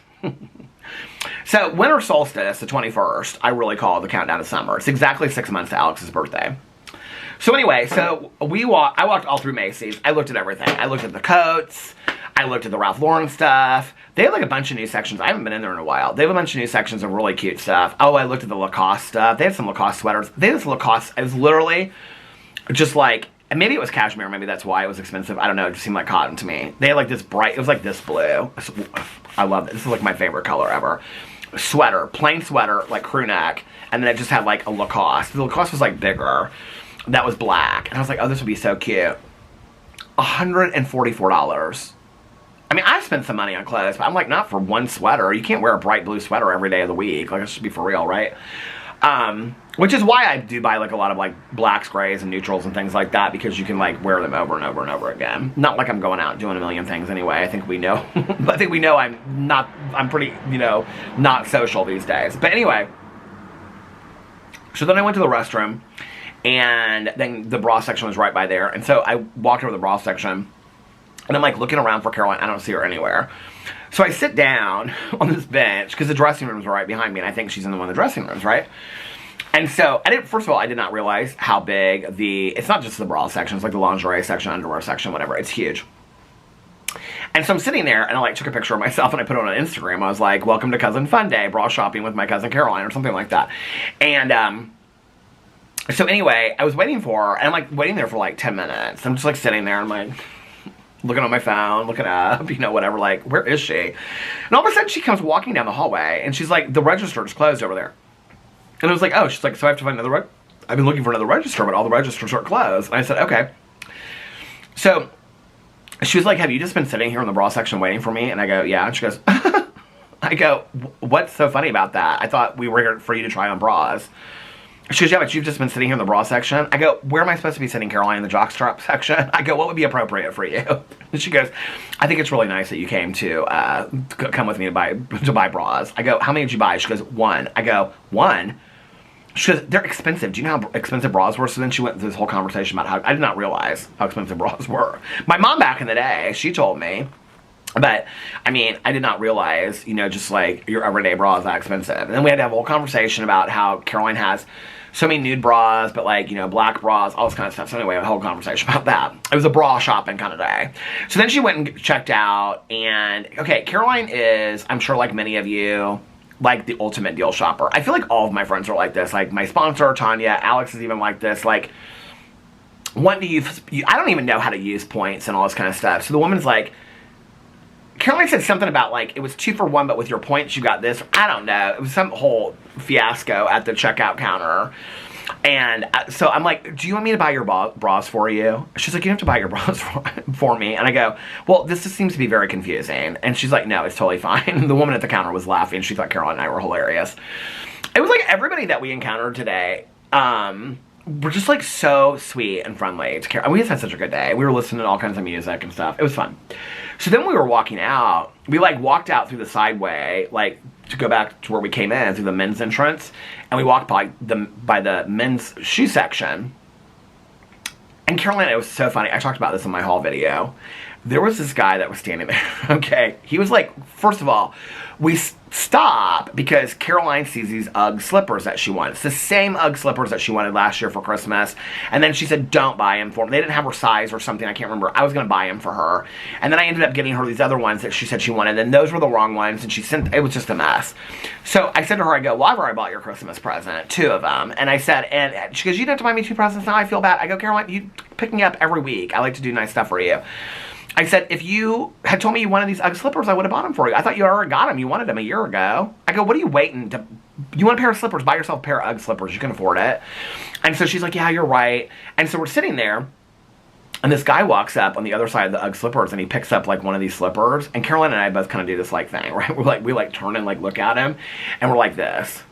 Speaker 1: So, winter solstice, the 21st, I really call the countdown to summer. It's exactly 6 months to Alex's birthday. So anyway, so I walked all through Macy's. I looked at everything. I looked at the coats. I looked at the Ralph Lauren stuff. They have like a bunch of new sections. I haven't been in there in a while. They have a bunch of new sections of really cute stuff. Oh, I looked at the Lacoste stuff. They had some Lacoste sweaters. They had this Lacoste. It was literally just like, and maybe it was cashmere. Maybe that's why it was expensive. I don't know. It just seemed like cotton to me. They had like this bright, it was like this blue. I love it. This is like my favorite color ever. Sweater, plain sweater, like crew neck. And then it just had like a Lacoste. The Lacoste was like bigger. That was black. And I was like, oh, this would be so cute. $144. I mean, I've spent some money on clothes, but I'm like, not for one sweater. You can't wear a bright blue sweater every day of the week. Like, it should be for real, right? Which is why I do buy like a lot of like blacks, grays, and neutrals and things like that, because you can like wear them over and over and over again. Not like I'm going out doing a million things anyway. I think we know. I think we know I'm pretty, you know, not social these days. But anyway, so then I went to the restroom, and then the bra section was right by there. And so I walked over to the bra section, and I'm like looking around for Caroline. I don't see her anywhere. So I sit down on this bench, because the dressing rooms are right behind me, and I think she's in one of the dressing rooms, right? And so, first of all, I did not realize how big it's not just the bra section, it's like the lingerie section, underwear section, whatever. It's huge. And so I'm sitting there, and I like took a picture of myself, and I put it on Instagram. I was like, welcome to Cousin Funday, bra shopping with my cousin Caroline, or something like that. And, so anyway, I was waiting for her, and I'm like waiting there for like 10 minutes. I'm just like sitting there, and I'm like looking on my phone, looking up, you know, whatever, like, where is she? And all of a sudden, she comes walking down the hallway, and she's like, the register is closed over there. And I was like, oh, she's like, so I have to find another I've been looking for another register, but all the registers are closed. And I said, okay. So she was like, have you just been sitting here in the bra section waiting for me? And I go, yeah. And she goes, I go, what's so funny about that? I thought we were here for you to try on bras. She goes, yeah, but you've just been sitting here in the bra section. I go, where am I supposed to be sitting, Caroline, in the jockstrap section? I go, what would be appropriate for you? And she goes, I think it's really nice that you came to come with me to buy bras. I go, how many did you buy? She goes, one. I go, one? She goes, they're expensive. Do you know how expensive bras were? So then she went through this whole conversation about how I did not realize how expensive bras were. My mom back in the day, she told me. But, I mean, I did not realize, you know, just like your everyday bra is that expensive. And then we had to have a whole conversation about how Caroline has so many nude bras, but like, you know, black bras, all this kind of stuff. So anyway, a whole conversation about that. It was a bra shopping kind of day. So then she went and checked out, and, okay, Caroline is, I'm sure like many of you, like the ultimate deal shopper. I feel like all of my friends are like this. Like my sponsor, Tanya, Alex is even like this. Like, when do you, I don't even know how to use points and all this kind of stuff. So the woman's like, Caroline said something about like, it was 2 for 1, but with your points you got this. I don't know. It was some whole fiasco at the checkout counter. And so I'm like, do you want me to buy your bras for you? She's like, you don't have to buy your bras for me. And I go, well, this just seems to be very confusing. And she's like, no, it's totally fine. The woman at the counter was laughing. She thought Caroline and I were hilarious. It was like everybody that we encountered today, were just like so sweet and friendly to Caroline. We just had such a good day. We were listening to all kinds of music and stuff. It was fun. So then we were walking out. We like walked out through the sideway, like to go back to where we came in through the men's entrance, and we walked by the men's shoe section. And Caroline, it was so funny. I talked about this in my haul video. There was this guy that was standing there, okay? He was like, first of all, we stop because Caroline sees these UGG slippers that she wants. It's the same UGG slippers that she wanted last year for Christmas. And then she said, don't buy them for them. They didn't have her size or something. I can't remember. I was going to buy them for her. And then I ended up getting her these other ones that she said she wanted. And those were the wrong ones. And she sent, it was just a mess. So I said to her, I go, well, I've already bought your Christmas present, 2 of them. And I said, and she goes, you don't have to buy me 2 presents now. I feel bad. I go, Caroline, you pick me up every week. I like to do nice stuff for you. I said, if you had told me you wanted these UGG slippers, I would have bought them for you. I thought you already got them. You wanted them a year ago. I go, what are you waiting to... You want a pair of slippers? Buy yourself a pair of UGG slippers. You can afford it. And so she's like, yeah, you're right. And so we're sitting there, and this guy walks up on the other side of the UGG slippers, and he picks up, like, one of these slippers. And Caroline and I both kind of do this, like, thing, right? We turn and, like, look at him, and we're like this.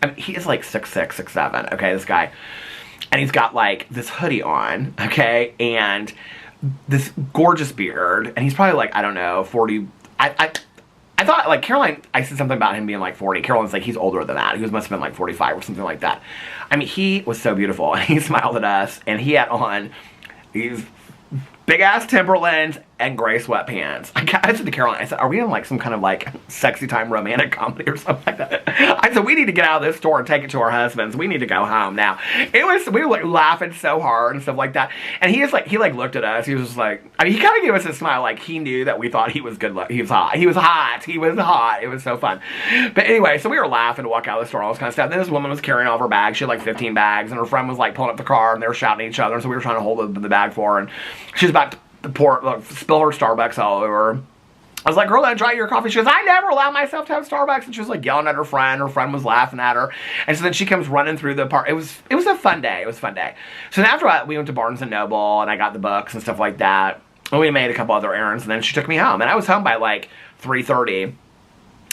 Speaker 1: I mean, he is, like, 6'6", 6'7", okay, this guy. And he's got, like, this hoodie on, okay? And... this gorgeous beard, and he's probably like, I don't know, 40. I thought, like, Caroline, I said something about him being like 40. Caroline's like, he's older than that. He must have been like 45 or something like that. I mean, he was so beautiful, and he smiled at us, and he had on these big-ass Timberlands and gray sweatpants. I said to Caroline, I said, are we in, like, some kind of, like, sexy time romantic comedy or something like that? I said, we need to get out of this store and take it to our husbands. We need to go home now. We were, like, laughing so hard and stuff like that. And he just, like, he looked at us. He was just like, I mean, he kind of gave us a smile, like, he knew that we thought he was good. He was hot. He was hot. He was hot. It was so fun. But anyway, so we were laughing to walk out of the store, all this kind of stuff. Then this woman was carrying all of her bags. She had, like, 15 bags, and her friend was, like, pulling up the car, and they were shouting at each other. And so we were trying to hold the bag for her, and she was about to spill her Starbucks all over. I was like, girl, don't try your coffee. She goes, I never allow myself to have Starbucks. And she was like yelling at her friend. Her friend was laughing at her. And so then she comes running through the park. It was a fun day. It was a fun day. So then after that, we went to Barnes & Noble, and I got the books and stuff like that. And we made a couple other errands, and then she took me home. And I was home by like 3:30.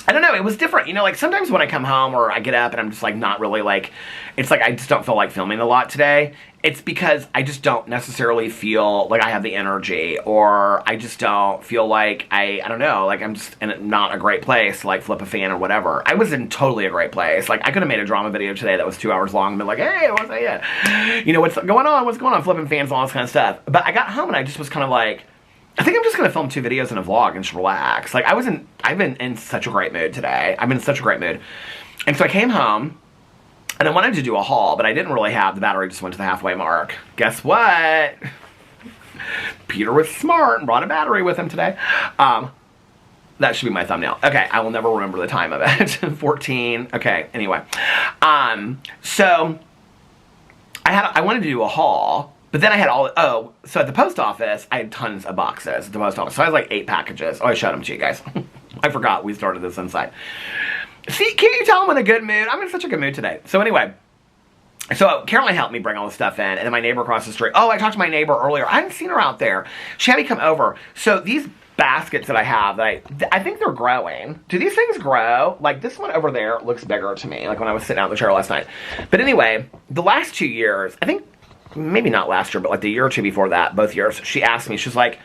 Speaker 1: I don't know, it was different. You know, like sometimes when I come home or I get up and I'm just like not really like, it's like I just don't feel like filming a lot today. It's because I just don't necessarily feel like I have the energy, or I just don't feel like I don't know, like I'm just in not a great place to like flip a fan or whatever. I was in totally a great place. Like I could have made a drama video today that was 2 hours long and been like, hey, what's that? You know, what's going on, flipping fans and all this kind of stuff. But I got home and I just was kind of like, I think I'm just going to film 2 videos and a vlog and just relax. Like, I've been in such a great mood today. I've been in such a great mood. And so I came home, and I wanted to do a haul, but I didn't really have, the battery just went to the halfway mark. Guess what? Peter was smart and brought a battery with him today. That should be my thumbnail. Okay, I will never remember the time of it. 14. Okay, anyway. So, I wanted to do a haul. But then I had so at the post office, I had tons of boxes at the post office. So I had like 8 packages. Oh, I showed them to you guys. I forgot we started this inside. See, can't you tell I'm in a good mood? I'm in such a good mood today. So anyway, so Caroline helped me bring all this stuff in. And then my neighbor across the street. Oh, I talked to my neighbor earlier. I hadn't seen her out there. She had me come over. So these baskets that I have, that I think they're growing. Do these things grow? Like this one over there looks bigger to me. Like when I was sitting out in the chair last night. But anyway, the last 2 years, I think, maybe not last year, but like the year or 2 before that, both years, she asked me, she's like,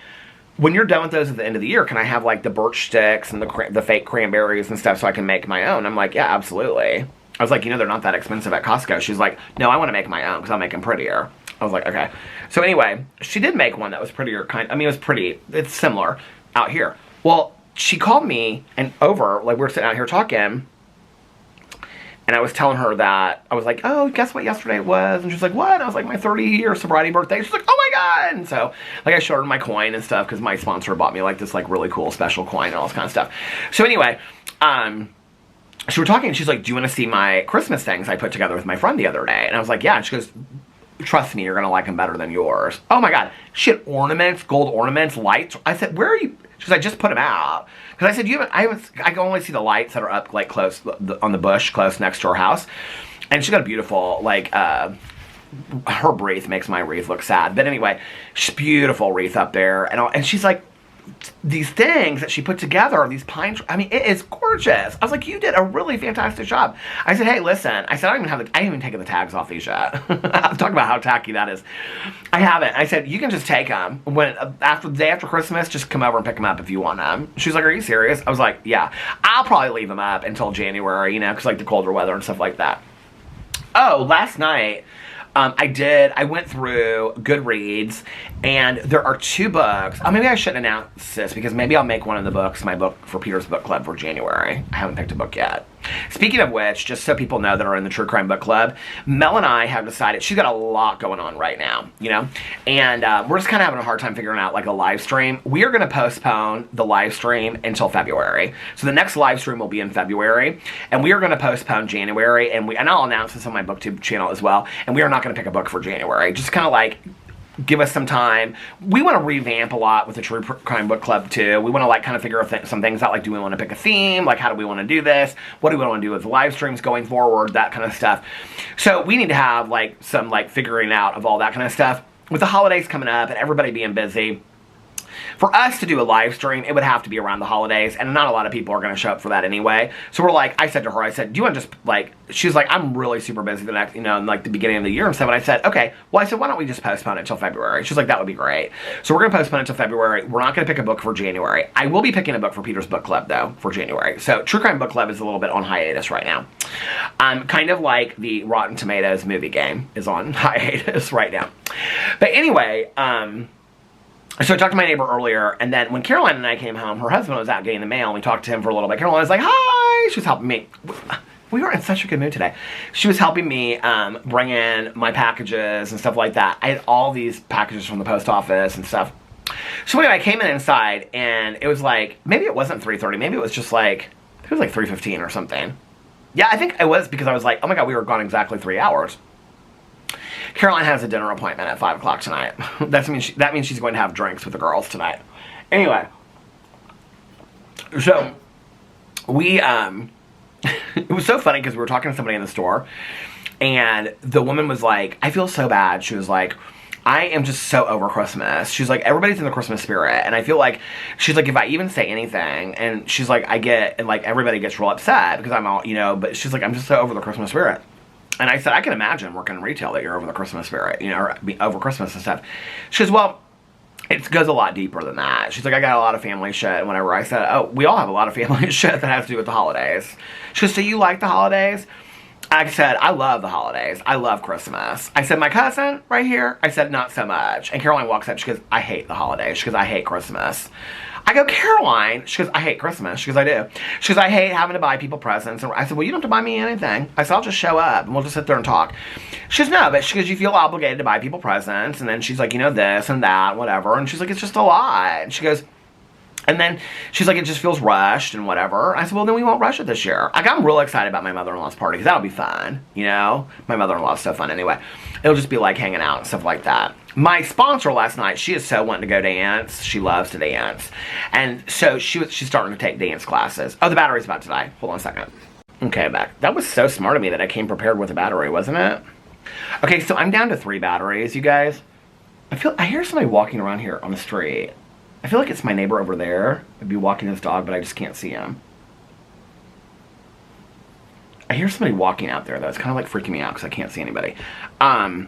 Speaker 1: when you're done with those at the end of the year, can I have like the birch sticks and the fake cranberries and stuff so I can make my own? I'm like, yeah, absolutely. I was like, you know, they're not that expensive at Costco. She's like, no, I want to make my own because I'll make them prettier. I was like, okay. So anyway, she did make one that was prettier, I mean, it was pretty, it's similar out here. Well, she called me and over, like we were sitting out here talking, and I was telling her that, I was like, oh, guess what yesterday was? And she was like, what? And I was like, my 30-year sobriety birthday. She's like, oh my God. And so, like, I showed her my coin and stuff, because my sponsor bought me, like, this, like, really cool special coin and all this kind of stuff. So anyway, so we're talking, and she's like, do you want to see my Christmas things I put together with my friend the other day? And I was like, yeah. And she goes, trust me, you're going to like them better than yours. Oh my God. She had ornaments, gold ornaments, lights. I said, where are you? She goes, I just put them out. Because I said, I can only see the lights that are up, like, close, on the bush, close next to our house. And she got a beautiful, like, her wreath makes my wreath look sad. But anyway, beautiful wreath up there. And she's like, these things that she put together, these pine trees, I mean, it is gorgeous. I was like, you did a really fantastic job. I said, hey, listen, I said, I haven't even taken the tags off these yet. Talk about how tacky that is. I haven't. I said, you can just take them. After the day after Christmas, just come over and pick them up if you want them. She was like, are you serious? I was like, yeah. I'll probably leave them up until January, you know, because like the colder weather and stuff like that. Oh, last night, I went through Goodreads, and there are 2 books. Oh, maybe I shouldn't announce this, because maybe I'll make one of the books my book for Peter's Book Club for January. I haven't picked a book yet. Speaking of which, just so people know that are in the True Crime Book Club, Mel and I have decided, she's got a lot going on right now, you know, and we're just kind of having a hard time figuring out like a live stream. We are going to postpone the live stream until February. So the next live stream will be in February, and we are going to postpone January, and I'll announce this on my BookTube channel as well, and we are not going to pick a book for January. Just kind of like, give us some time. We want to revamp a lot with the True Crime Book Club too. We want to like kind of figure some things out, like do we want to pick a theme? Like how do we want to do this? What do we want to do with live streams going forward? That kind of stuff. So we need to have like some like figuring out of all that kind of stuff. With the holidays coming up and everybody being busy, for us to do a live stream, it would have to be around the holidays, and not a lot of people are going to show up for that anyway. So we're like, I said to her, I said, do you want to just, like, she's like, I'm really super busy the next, you know, in like the beginning of the year and stuff. And I said, okay, well, I said, why don't we just postpone it until February? She's like, that would be great. So we're going to postpone it until February. We're not going to pick a book for January. I will be picking a book for Peter's Book Club, though, for January. So True Crime Book Club is a little bit on hiatus right now. Kind of like the Rotten Tomatoes movie game is on hiatus right now. But anyway, so I talked to my neighbor earlier, and then when Caroline and I came home, her husband was out getting the mail, and we talked to him for a little bit. Caroline was like, hi! She was helping me. We were in such a good mood today. She was helping me bring in my packages and stuff like that. I had all these packages from the post office and stuff. So anyway, I came inside, and it was like, maybe it wasn't 3:30. Maybe it was just like, it was like 3:15 or something. Yeah, I think it was, because I was like, oh my god, we were gone exactly 3 hours. Caroline has a dinner appointment at 5 o'clock tonight. That means she's going to have drinks with the girls tonight. Anyway, so we it was so funny because we were talking to somebody in the store, and the woman was like, I feel so bad. She was like, I am just so over Christmas. She's like, everybody's in the Christmas spirit, and I feel like, she's like, if I even say anything, and she's like, and like everybody gets real upset because I'm all, you know, but she's like, I'm just so over the Christmas spirit. And I said, I can imagine working in retail that you're over the Christmas spirit, you know, or over Christmas and stuff. She goes, well, it goes a lot deeper than that. She's like, I got a lot of family shit and whatever. I said, oh, we all have a lot of family shit that has to do with the holidays. She goes, so you like the holidays? I said, I love the holidays. I love Christmas. I said, my cousin right here? I said, not so much. And Caroline walks up. She goes, I hate the holidays. She goes, I hate Christmas. I go, Caroline. She goes, I hate Christmas. She goes, I do. She goes, I hate having to buy people presents. And I said, well, you don't have to buy me anything. I said, I'll just show up and we'll just sit there and talk. She goes, no, but she goes, you feel obligated to buy people presents. And then she's like, you know, this and that, whatever. And she's like, it's just a lot. And she goes, and then she's like, it just feels rushed and whatever. I said, well, then we won't rush it this year. Like, I'm real excited about my mother-in-law's party because that'll be fun, you know? My mother-in-law's so fun anyway. It'll just be like hanging out and stuff like that. My sponsor last night, she is so wanting to go dance. She loves to dance. And so she's starting to take dance classes. Oh, the battery's about to die. Hold on a second. Okay, I'm back. That was so smart of me that I came prepared with a battery, wasn't it? Okay, so I'm down to 3 batteries, you guys. I hear somebody walking around here on the street. I feel like it's my neighbor over there. I'd be walking his dog, but I just can't see him. I hear somebody walking out there, though. It's kind of like freaking me out because I can't see anybody. I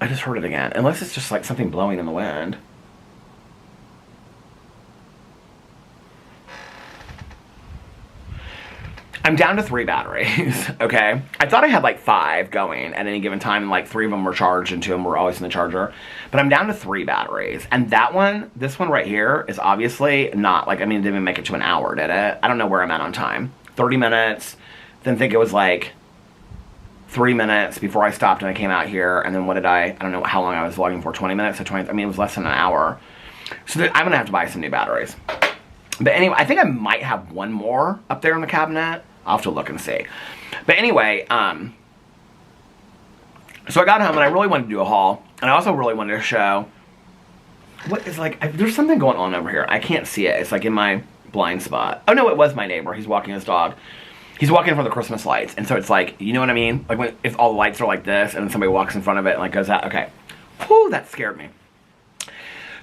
Speaker 1: just heard it again. Unless it's just like something blowing in the wind. I'm down to 3 batteries, okay? I thought I had like 5 going at any given time, and like 3 of them were charged and 2 of them were always in the charger. But I'm down to 3 batteries. And that one, this one right here, is obviously not, like, I mean, it didn't even make it to an hour, did it? I don't know where I'm at on time. 30 minutes, then think it was like 3 minutes before I stopped and I came out here. And then what did I don't know how long I was vlogging for, 20 minutes? I mean, it was less than an hour. So I'm gonna have to buy some new batteries. But anyway, I think I might have one more up there in the cabinet. I'll have to look and see. But anyway, so I got home and I really wanted to do a haul. And I also really wanted to show what is like, there's something going on over here. I can't see it. It's like in my blind spot. Oh no, it was my neighbor. He's walking his dog. he's walking in front of the Christmas lights. And so it's like, you know what I mean? Like if all the lights are like this and then somebody walks in front of it and like goes out. Okay. Whew, that scared me.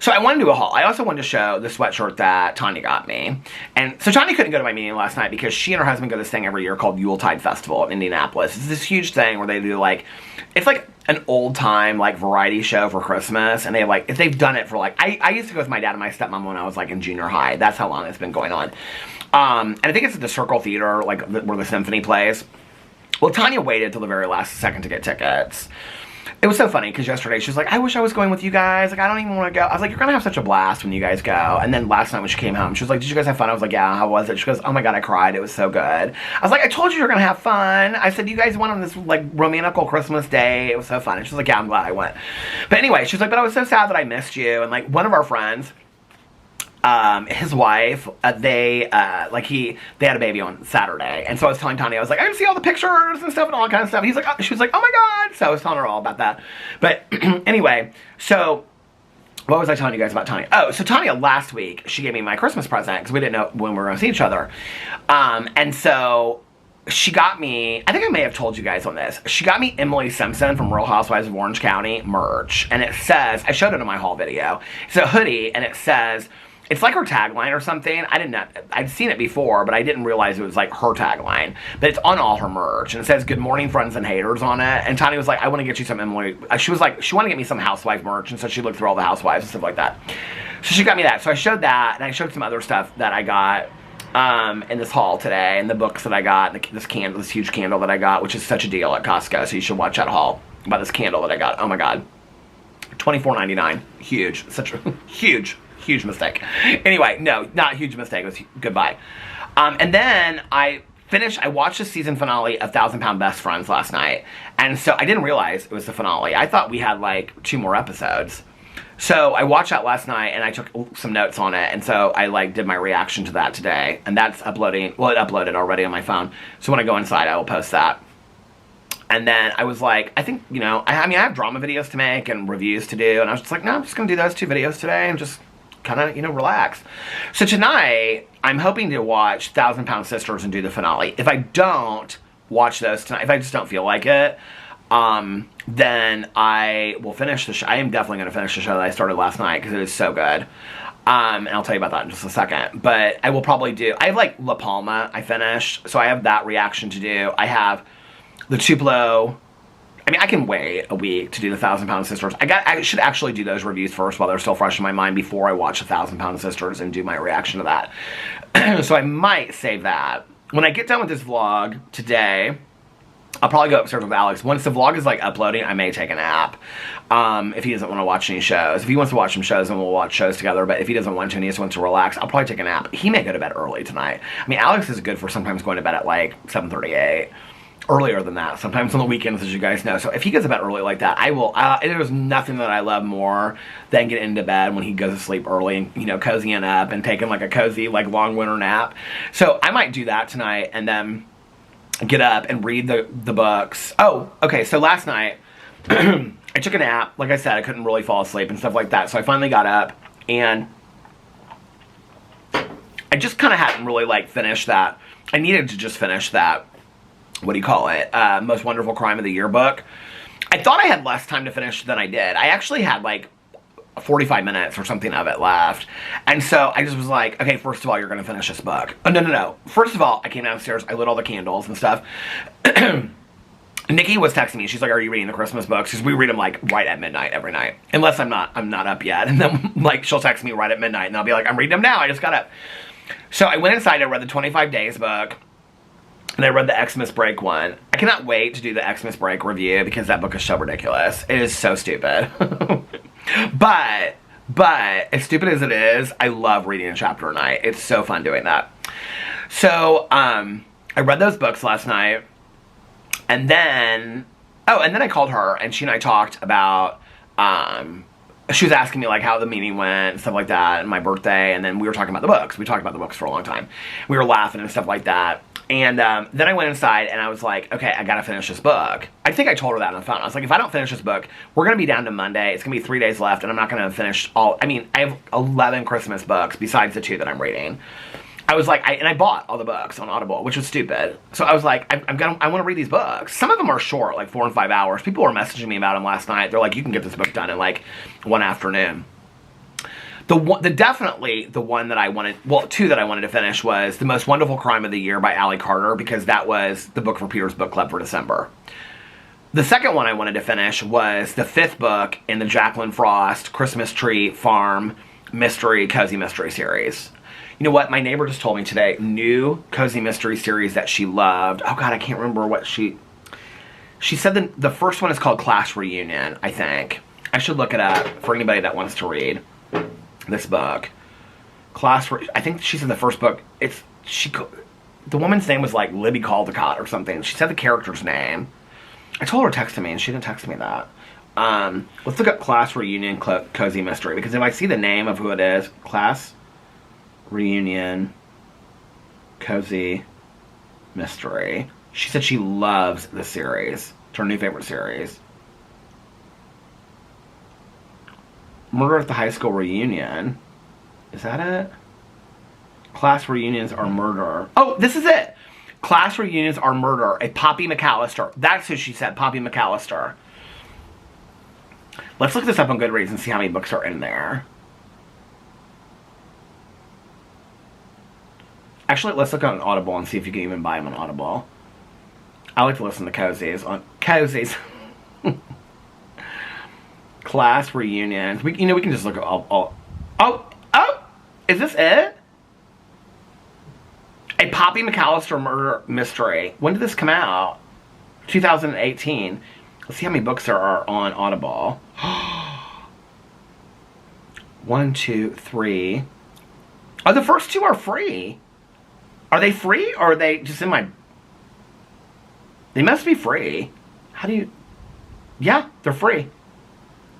Speaker 1: So I wanted to do a haul. I also wanted to show the sweatshirt that Tanya got me. And so Tanya couldn't go to my meeting last night because she and her husband go to this thing every year called Yuletide Festival in Indianapolis. It's this huge thing where they do like, it's like an old time like variety show for Christmas. And they have like, if they've done it for like, I used to go with my dad and my stepmom when I was like in junior high. That's how long it's been going on. And I think it's at the Circle Theater, like where the symphony plays. Well, Tanya waited till the very last second to get tickets. It was so funny because yesterday she was like, I wish I was going with you guys. Like, I don't even want to go. I was like, you're going to have such a blast when you guys go. And then last night when she came home, she was like, did you guys have fun? I was like, yeah, how was it? She goes, oh my God, I cried. It was so good. I was like, I told you you're going to have fun. I said, you guys went on this like romantical Christmas day. It was so fun. And she was like, yeah, I'm glad I went. But anyway, she was like, but I was so sad that I missed you. And like one of our friends, his wife, they had a baby on Saturday. And so I was telling Tanya, I was like, I can see all the pictures and stuff and all that kind of stuff. And he's like, she was like, oh my God. So I was telling her all about that. But anyway, so what was I telling you guys about Tanya? Oh, so Tanya last week, she gave me my Christmas present because we didn't know when we were going to see each other. And so she got me, I think I may have told you guys on this, she got me Emily Simpson from Real Housewives of Orange County merch. And it says, I showed it in my haul video. It's a hoodie and it says, it's like her tagline or something. I'd seen it before, but I didn't realize it was like her tagline. But it's on all her merch. And it says, good morning, friends and haters on it. And Tanya was like, I want to get you some Emily. She was like, she wanted to get me some housewife merch. And so she looked through all the housewives and stuff like that. So she got me that. So I showed that. And I showed some other stuff that I got in this haul today. And the books that I got. And this huge candle that I got, which is such a deal at Costco. So you should watch that haul about this candle that I got. Oh my God. $24.99. Huge. Such a huge mistake. Anyway, no, not a huge mistake. It was goodbye. And then I watched the season finale of 1,000 Pound Best Friends last night. And so I didn't realize it was the finale. I thought we had like 2 more episodes. So I watched that last night and I took some notes on it. And so I like did my reaction to that today. And that's uploading. Well, it uploaded already on my phone. So when I go inside, I will post that. And then I was like, I think, you know, I mean, I have drama videos to make and reviews to do. And I was just like, no, I'm just going to do those 2 videos today and just kind of, you know, relax. So tonight, I'm hoping to watch 1,000 Pound Sisters and do the finale. If I don't watch those tonight, if I just don't feel like it, then I will finish the show. I am definitely going to finish the show that I started last night because it is so good. And I'll tell you about that in just a second. But I will probably do, I have like La Palma I finished, so I have that reaction to do. I have the Tupelo. I mean, I can wait a week to do the 1,000 Pound Sisters. I should actually do those reviews first while they're still fresh in my mind before I watch the 1,000 Pound Sisters and do my reaction to that. So I might save that. When I get done with this vlog today, I'll probably go upstairs with Alex. Once the vlog is like uploading, I may take a nap. If he doesn't want to watch any shows. If he wants to watch some shows, then we'll watch shows together. But if he doesn't want to and he just wants to relax, I'll probably take a nap. He may go to bed early tonight. I mean, Alex is good for sometimes going to bed at like 7:38. Earlier than that, sometimes on the weekends, as you guys know. So if he goes to bed early like that, I will. There's nothing that I love more than getting into bed when he goes to sleep early and, you know, cozying up and taking like a cozy, like long winter nap. So I might do that tonight and then get up and read the books. Oh, okay. So last night I took a nap. Like I said, I couldn't really fall asleep and stuff like that. So I finally got up and I just kind of hadn't really like finished that. I needed to just finish that. What do you call it? Most Wonderful Crime of the Year book. I thought I had less time to finish than I did. I actually had like 45 minutes or something of it left. And so I just was like, okay, first of all, you're going to finish this book. Oh, no. First of all, I came downstairs, I lit all the candles and stuff. Nikki was texting me. She's like, are you reading the Christmas books? Because we read them like right at midnight every night. Unless I'm not up yet. And then like she'll text me right at midnight and I'll be like, I'm reading them now. I just got up. So I went inside, I read the 25 Days book. And I read the Xmas Break one. I cannot wait to do the Xmas Break review because that book is so ridiculous. It is so stupid. But as stupid as it is, I love reading a chapter a night. It's so fun doing that. So, I read those books last night. And then I called her and she and I talked about, she was asking me like how the meeting went and stuff like that and my birthday. And then we were talking about the books. We talked about the books for a long time. We were laughing and stuff like that. And then I went inside and I was like, okay, I gotta finish this book. I think I told her that on the phone. I was like, if I don't finish this book, we're gonna be down to Monday. It's gonna be 3 days left and I'm not gonna finish all. I mean, I have 11 Christmas books besides the 2 that I'm reading. I was like, and I bought all the books on Audible, which was stupid. So I was like, I want to read these books. Some of them are short, like 4 and 5 hours. People were messaging me about them last night. They're like, you can get this book done in like one afternoon. Definitely the one that I wanted, well, 2 that I wanted to finish was The Most Wonderful Crime of the Year by Allie Carter, because that was the book for Peter's Book Club for December. The second one I wanted to finish was the 5th book in the Jacqueline Frost Christmas Tree Farm Mystery Cozy Mystery series. You know what? My neighbor just told me today, new Cozy Mystery series that she loved. Oh God, I can't remember what she said the first one is called Class Reunion, I think. I should look it up for anybody that wants to read this book. I think she said the first book, the woman's name was like Libby Caldecott or something. She said the character's name. I told her to text me and she didn't text me that. Let's look up Class Reunion Cozy Mystery, because if I see the name of who it is, Class Reunion Cozy Mystery. She said she loves the series. It's her new favorite series. Murder at the High School Reunion. Is that it? Class Reunions are Murder. Oh, this is it! Class Reunions are Murder. A Poppy McAllister. That's who she said, Poppy McAllister. Let's look this up on Goodreads and see how many books are in there. Actually, let's look on Audible and see if you can even buy them on Audible. I like to listen to Cozies on Cozies. Class Reunions. We can just look at all. Oh, is this it? A Poppy McAllister Murder Mystery. When did this come out? 2018. Let's see how many books there are on Audible. 1, 2, 3. Oh, the first 2 are free. Are they free, or are they just in my... They must be free. How do you... Yeah, they're free.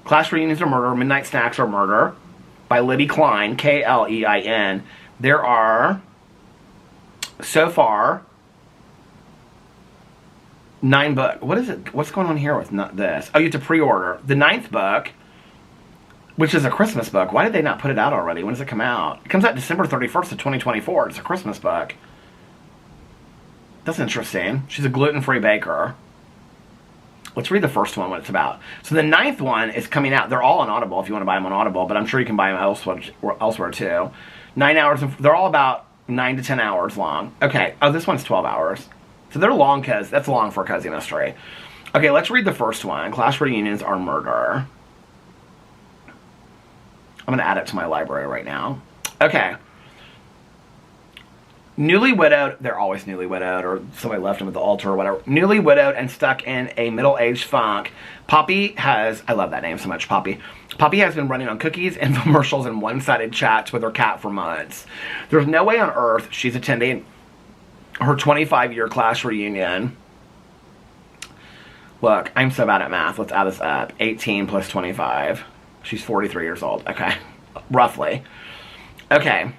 Speaker 1: Class Reunions are Murder. Midnight Snacks are Murder. By Libby Klein. Klein. There are, so far, 9 books. What is it? What's going on here with this? Oh, you have to pre-order. The 9th book, which is a Christmas book. Why did they not put it out already? When does it come out? It comes out December 31st of 2024. It's a Christmas book. That's interesting. She's a gluten-free baker. Let's read the first one, what it's about. So the 9th one is coming out. They're all on Audible if you want to buy them on Audible, but I'm sure you can buy them elsewhere too. 9 hours. They're all about 9 to 10 hours long. Okay. Oh, this one's 12 hours. So they're long, because that's long for a cozy mystery. Okay, let's read the first one. Class Reunions are Murder. I'm going to add it to my library right now. Okay. Newly widowed, they're always newly widowed, or somebody left him at the altar or whatever. Newly widowed and stuck in a middle-aged funk. Poppy has, I love that name so much, Poppy. Poppy has been running on cookies, infomercials, and one-sided chats with her cat for months. There's no way on earth she's attending her 25-year class reunion. Look, I'm so bad at math. Let's add this up. 18 plus 25. She's 43 years old. Okay. Roughly. Okay.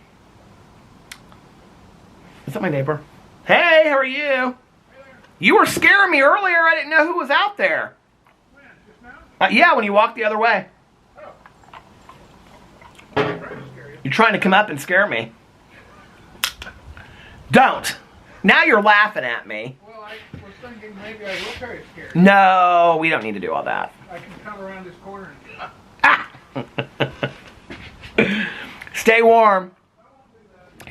Speaker 1: Is that my neighbor? Hey, how are you?
Speaker 2: Hey there.
Speaker 1: You were scaring me earlier. I didn't know who was out there.
Speaker 2: When? Just now?
Speaker 1: Yeah, when you walked the other way.
Speaker 2: Oh. I'm trying to scare you.
Speaker 1: You're trying to come up and scare me. Don't. Now you're laughing at me.
Speaker 2: Well, I was thinking maybe I will try to scare you.
Speaker 1: No, we don't need to do all that.
Speaker 2: I can come around this corner and...
Speaker 1: Ah! Stay warm.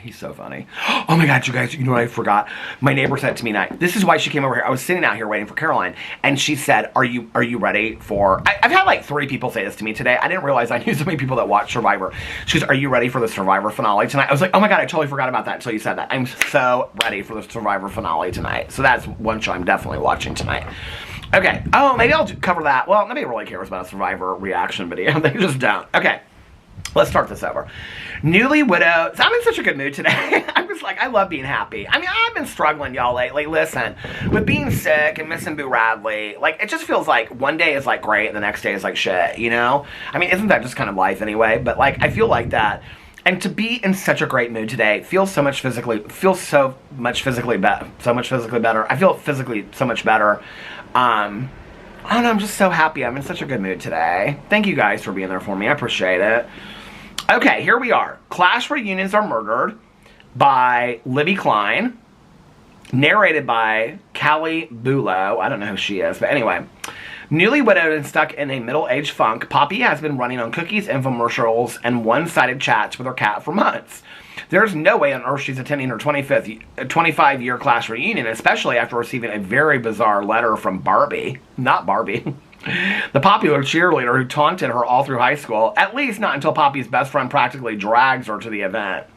Speaker 1: He's so funny. Oh my God, you guys, you know what I forgot? My neighbor said to me tonight, this is why she came over here. I was sitting out here waiting for Caroline, and she said, are you ready for... I've had like 3 people say this to me today. I didn't realize I knew so many people that watch Survivor. She goes, are you ready for the Survivor finale tonight? I was like, oh my God, I totally forgot about that until you said that. I'm so ready for the Survivor finale tonight. So that's one show I'm definitely watching tonight. Okay. Oh, maybe I'll cover that. Well, nobody really cares about a Survivor reaction video. They just don't. Okay. Let's start this over. Newly widowed. I'm in such a good mood today. I'm just like, I love being happy. I mean, I've been struggling, y'all, lately. Listen, with being sick and missing Boo Radley, like, it just feels like one day is, like, great and the next day is, like, shit, you know? I mean, isn't that just kind of life anyway? But, like, I feel like that. And to be in such a great mood today feels so much physically better. I feel physically so much better. I don't know, I'm just so happy. I'm in such a good mood today. Thank you guys for being there for me. I appreciate it. Okay, here we are. Class reunions are murdered. by Libby Klein, narrated by Callie Bulow. I don't know who she is, but anyway. Newly widowed and stuck in a middle-aged funk, Poppy has been running on cookies, infomercials, and one-sided chats with her cat for months. There's no way on earth she's attending her 25-year class reunion, especially after receiving a very bizarre letter from Barbie. Not Barbie. The popular cheerleader who taunted her all through high school, at least not until Poppy's best friend practically drags her to the event.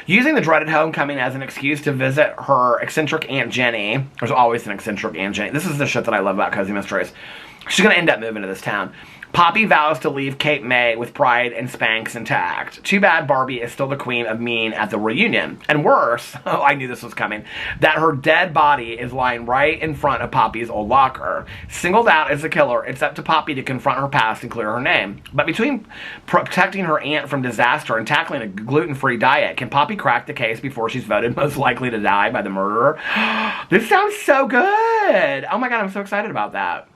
Speaker 1: Using the dreaded homecoming as an excuse to visit her eccentric Aunt Jenny. There's always an eccentric Aunt Jenny. This is the shit that I love about Cozy Mysteries. She's going to end up moving to this town. Poppy vows to leave Cape May with pride and Spanx intact. Too bad Barbie is still the queen of mean at the reunion. And worse, oh, I knew this was coming, that her dead body is lying right in front of Poppy's old locker. Singled out as the killer, it's up to Poppy to confront her past and clear her name. But between protecting her aunt from disaster and tackling a gluten-free diet, can Poppy crack the case before she's voted most likely to die by the murderer? This sounds so good! Oh my god, I'm so excited about that.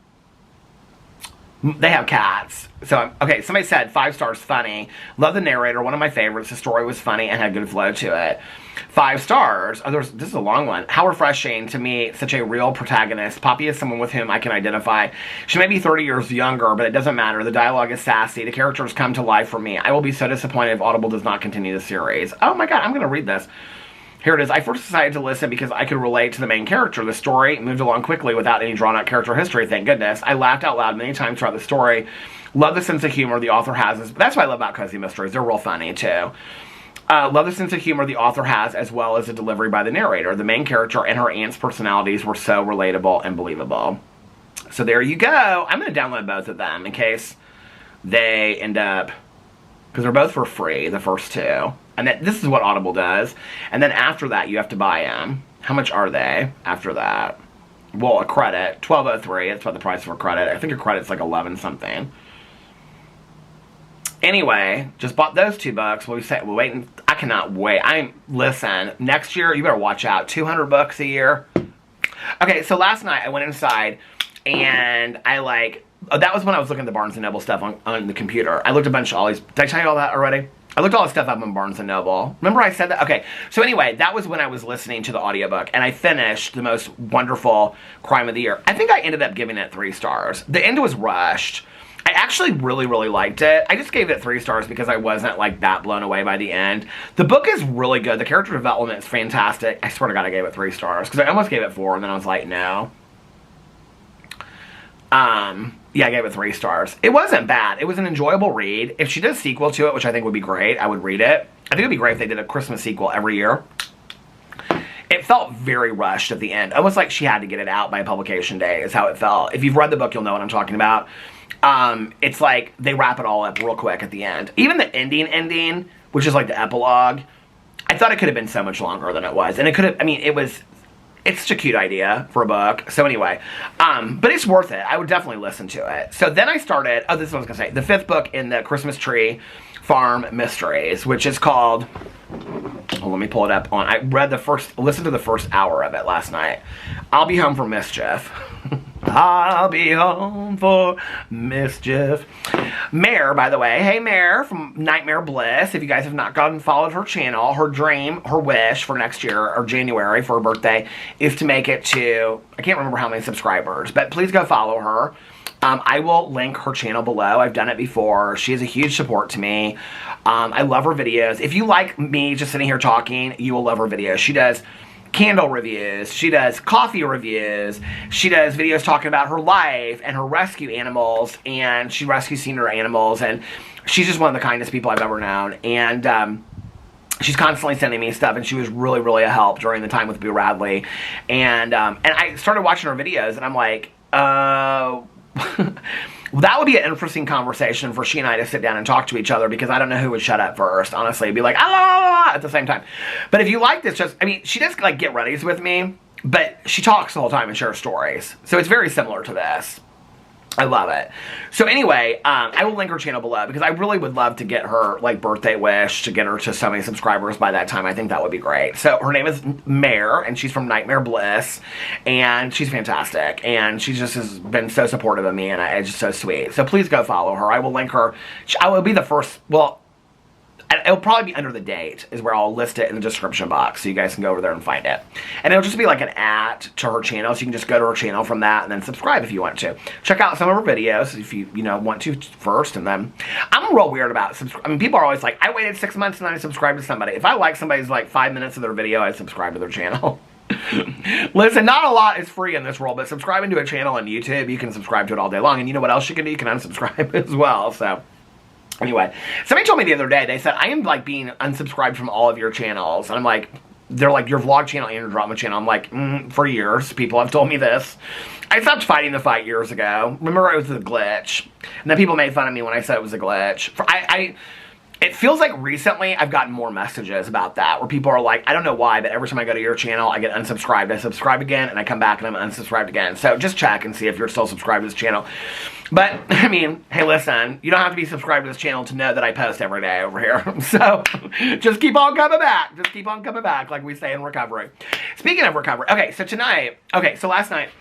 Speaker 1: They have cats. So, okay, somebody said 5 stars, funny. Love the narrator, one of my favorites. The story was funny and had good flow to it. 5 stars. Oh, this is a long one. How refreshing to meet such a real protagonist. Poppy is someone with whom I can identify. She may be 30 years younger, but it doesn't matter. The dialogue is sassy. The characters come to life for me. I will be so disappointed if Audible does not continue the series. Oh my god, I'm going to read this. Here it is. I first decided to listen because I could relate to the main character. The story moved along quickly without any drawn-out character history, thank goodness. I laughed out loud many times throughout the story. Love the sense of humor the author has. That's what I love about Cozy Mysteries. They're real funny, too. Love the sense of humor the author has, as well as the delivery by the narrator. The main character and her aunt's personalities were so relatable and believable. So there you go. I'm going to download both of them in case they end up... because they're both for free, the first 2. And this is what Audible does. And then after that, you have to buy them. How much are they after that? Well, a credit, $12.03. That's what the price for a credit. I think a credit's like 11 something. Anyway, just bought those 2 books. We're waiting. I cannot wait. Listen, next year, you better watch out. 200 bucks a year. Okay, so last night I went inside and that was when I was looking at the Barnes & Noble stuff on the computer. I looked a bunch of all these. Did I tell you all that already? I looked all this stuff up on Barnes & Noble. Remember I said that? Okay, so anyway, that was when I was listening to the audiobook, and I finished the most wonderful crime of the year. I think I ended up giving it 3 stars. The end was rushed. I actually really, really liked it. I just gave it 3 stars because I wasn't, that blown away by the end. The book is really good. The character development is fantastic. I swear to God I gave it 3 stars, because I almost gave it 4, and then I was like, no. Yeah, I gave it 3 stars. It wasn't bad. It was an enjoyable read. If she did a sequel to it, which I think would be great, I would read it. I think it would be great if they did a Christmas sequel every year. It felt very rushed at the end. Almost like she had to get it out by publication day is how it felt. If you've read the book, you'll know what I'm talking about. It's like they wrap it all up real quick at the end. Even the ending, which is like the epilogue, I thought it could have been so much longer than it was. And it could have, it's such a cute idea for a book. So anyway, but it's worth it. I would definitely listen to it. So then I started, this is what I was going to say, the 5th book in the Christmas Tree Farm Mysteries, which is called, let me pull it up I listened to the first hour of it last night. I'll Be Home for Mischief. I'll be home for mischief. Mare, by the way. Hey, Mare from Nightmare Bliss. If you guys have not gone and followed her channel, her dream, her wish for next year, or January for her birthday, is to make it to, I can't remember how many subscribers, but please go follow her. I will link her channel below. I've done it before. She is a huge support to me. I love her videos. If you like me just sitting here talking, you will love her videos. She does candle reviews, she does coffee reviews, she does videos talking about her life and her rescue animals, and she rescues senior animals, and she's just one of the kindest people I've ever known, and she's constantly sending me stuff, and she was really, really a help during the time with Boo Radley, and I started watching her videos, and I'm like, well, that would be an interesting conversation for she and I to sit down and talk to each other, because I don't know who would shut up first, honestly. It'd be like, ah, at the same time. But if you like this, she does, get readies with me, but she talks the whole time and shares stories. So it's very similar to this. I love it. So anyway, I will link her channel below, because I really would love to get her, birthday wish, to get her to so many subscribers by that time. I think that would be great. So her name is Mare, and she's from Nightmare Bliss, and she's fantastic, and she just has been so supportive of me, and it's just so sweet. So please go follow her. I will link her. I will be the first, well, it'll probably be under the date is where I'll list it in the description box so you guys can go over there and find it. And it'll just be like an to her channel, so you can just go to her channel from that and then subscribe if you want to. Check out some of her videos if you want to first, and then I'm real weird about I mean, people are always like, I waited 6 months and then I subscribed to somebody. If I like somebody's like 5 minutes of their video, I subscribe to their channel. Listen, not a lot is free in this world, but subscribing to a channel on YouTube, you can subscribe to it all day long, and you know what else you can do? You can unsubscribe as well, so... Anyway, somebody told me the other day, they said, I am like being unsubscribed from all of your channels. And I'm like, they're like, your vlog channel and your drama channel. I'm like, for years, people have told me this. I stopped fighting the fight years ago. Remember, it was a glitch. And then people made fun of me when I said it was a glitch. It feels like recently I've gotten more messages about that, where people are like, I don't know why, but every time I go to your channel, I get unsubscribed. I subscribe again, and I come back, and I'm unsubscribed again. So just check and see if you're still subscribed to this channel. But, I mean, hey, listen, you don't have to be subscribed to this channel to know that I post every day over here. So, just keep on coming back. Just keep on coming back, like we say in recovery. Speaking of recovery, okay, so last night,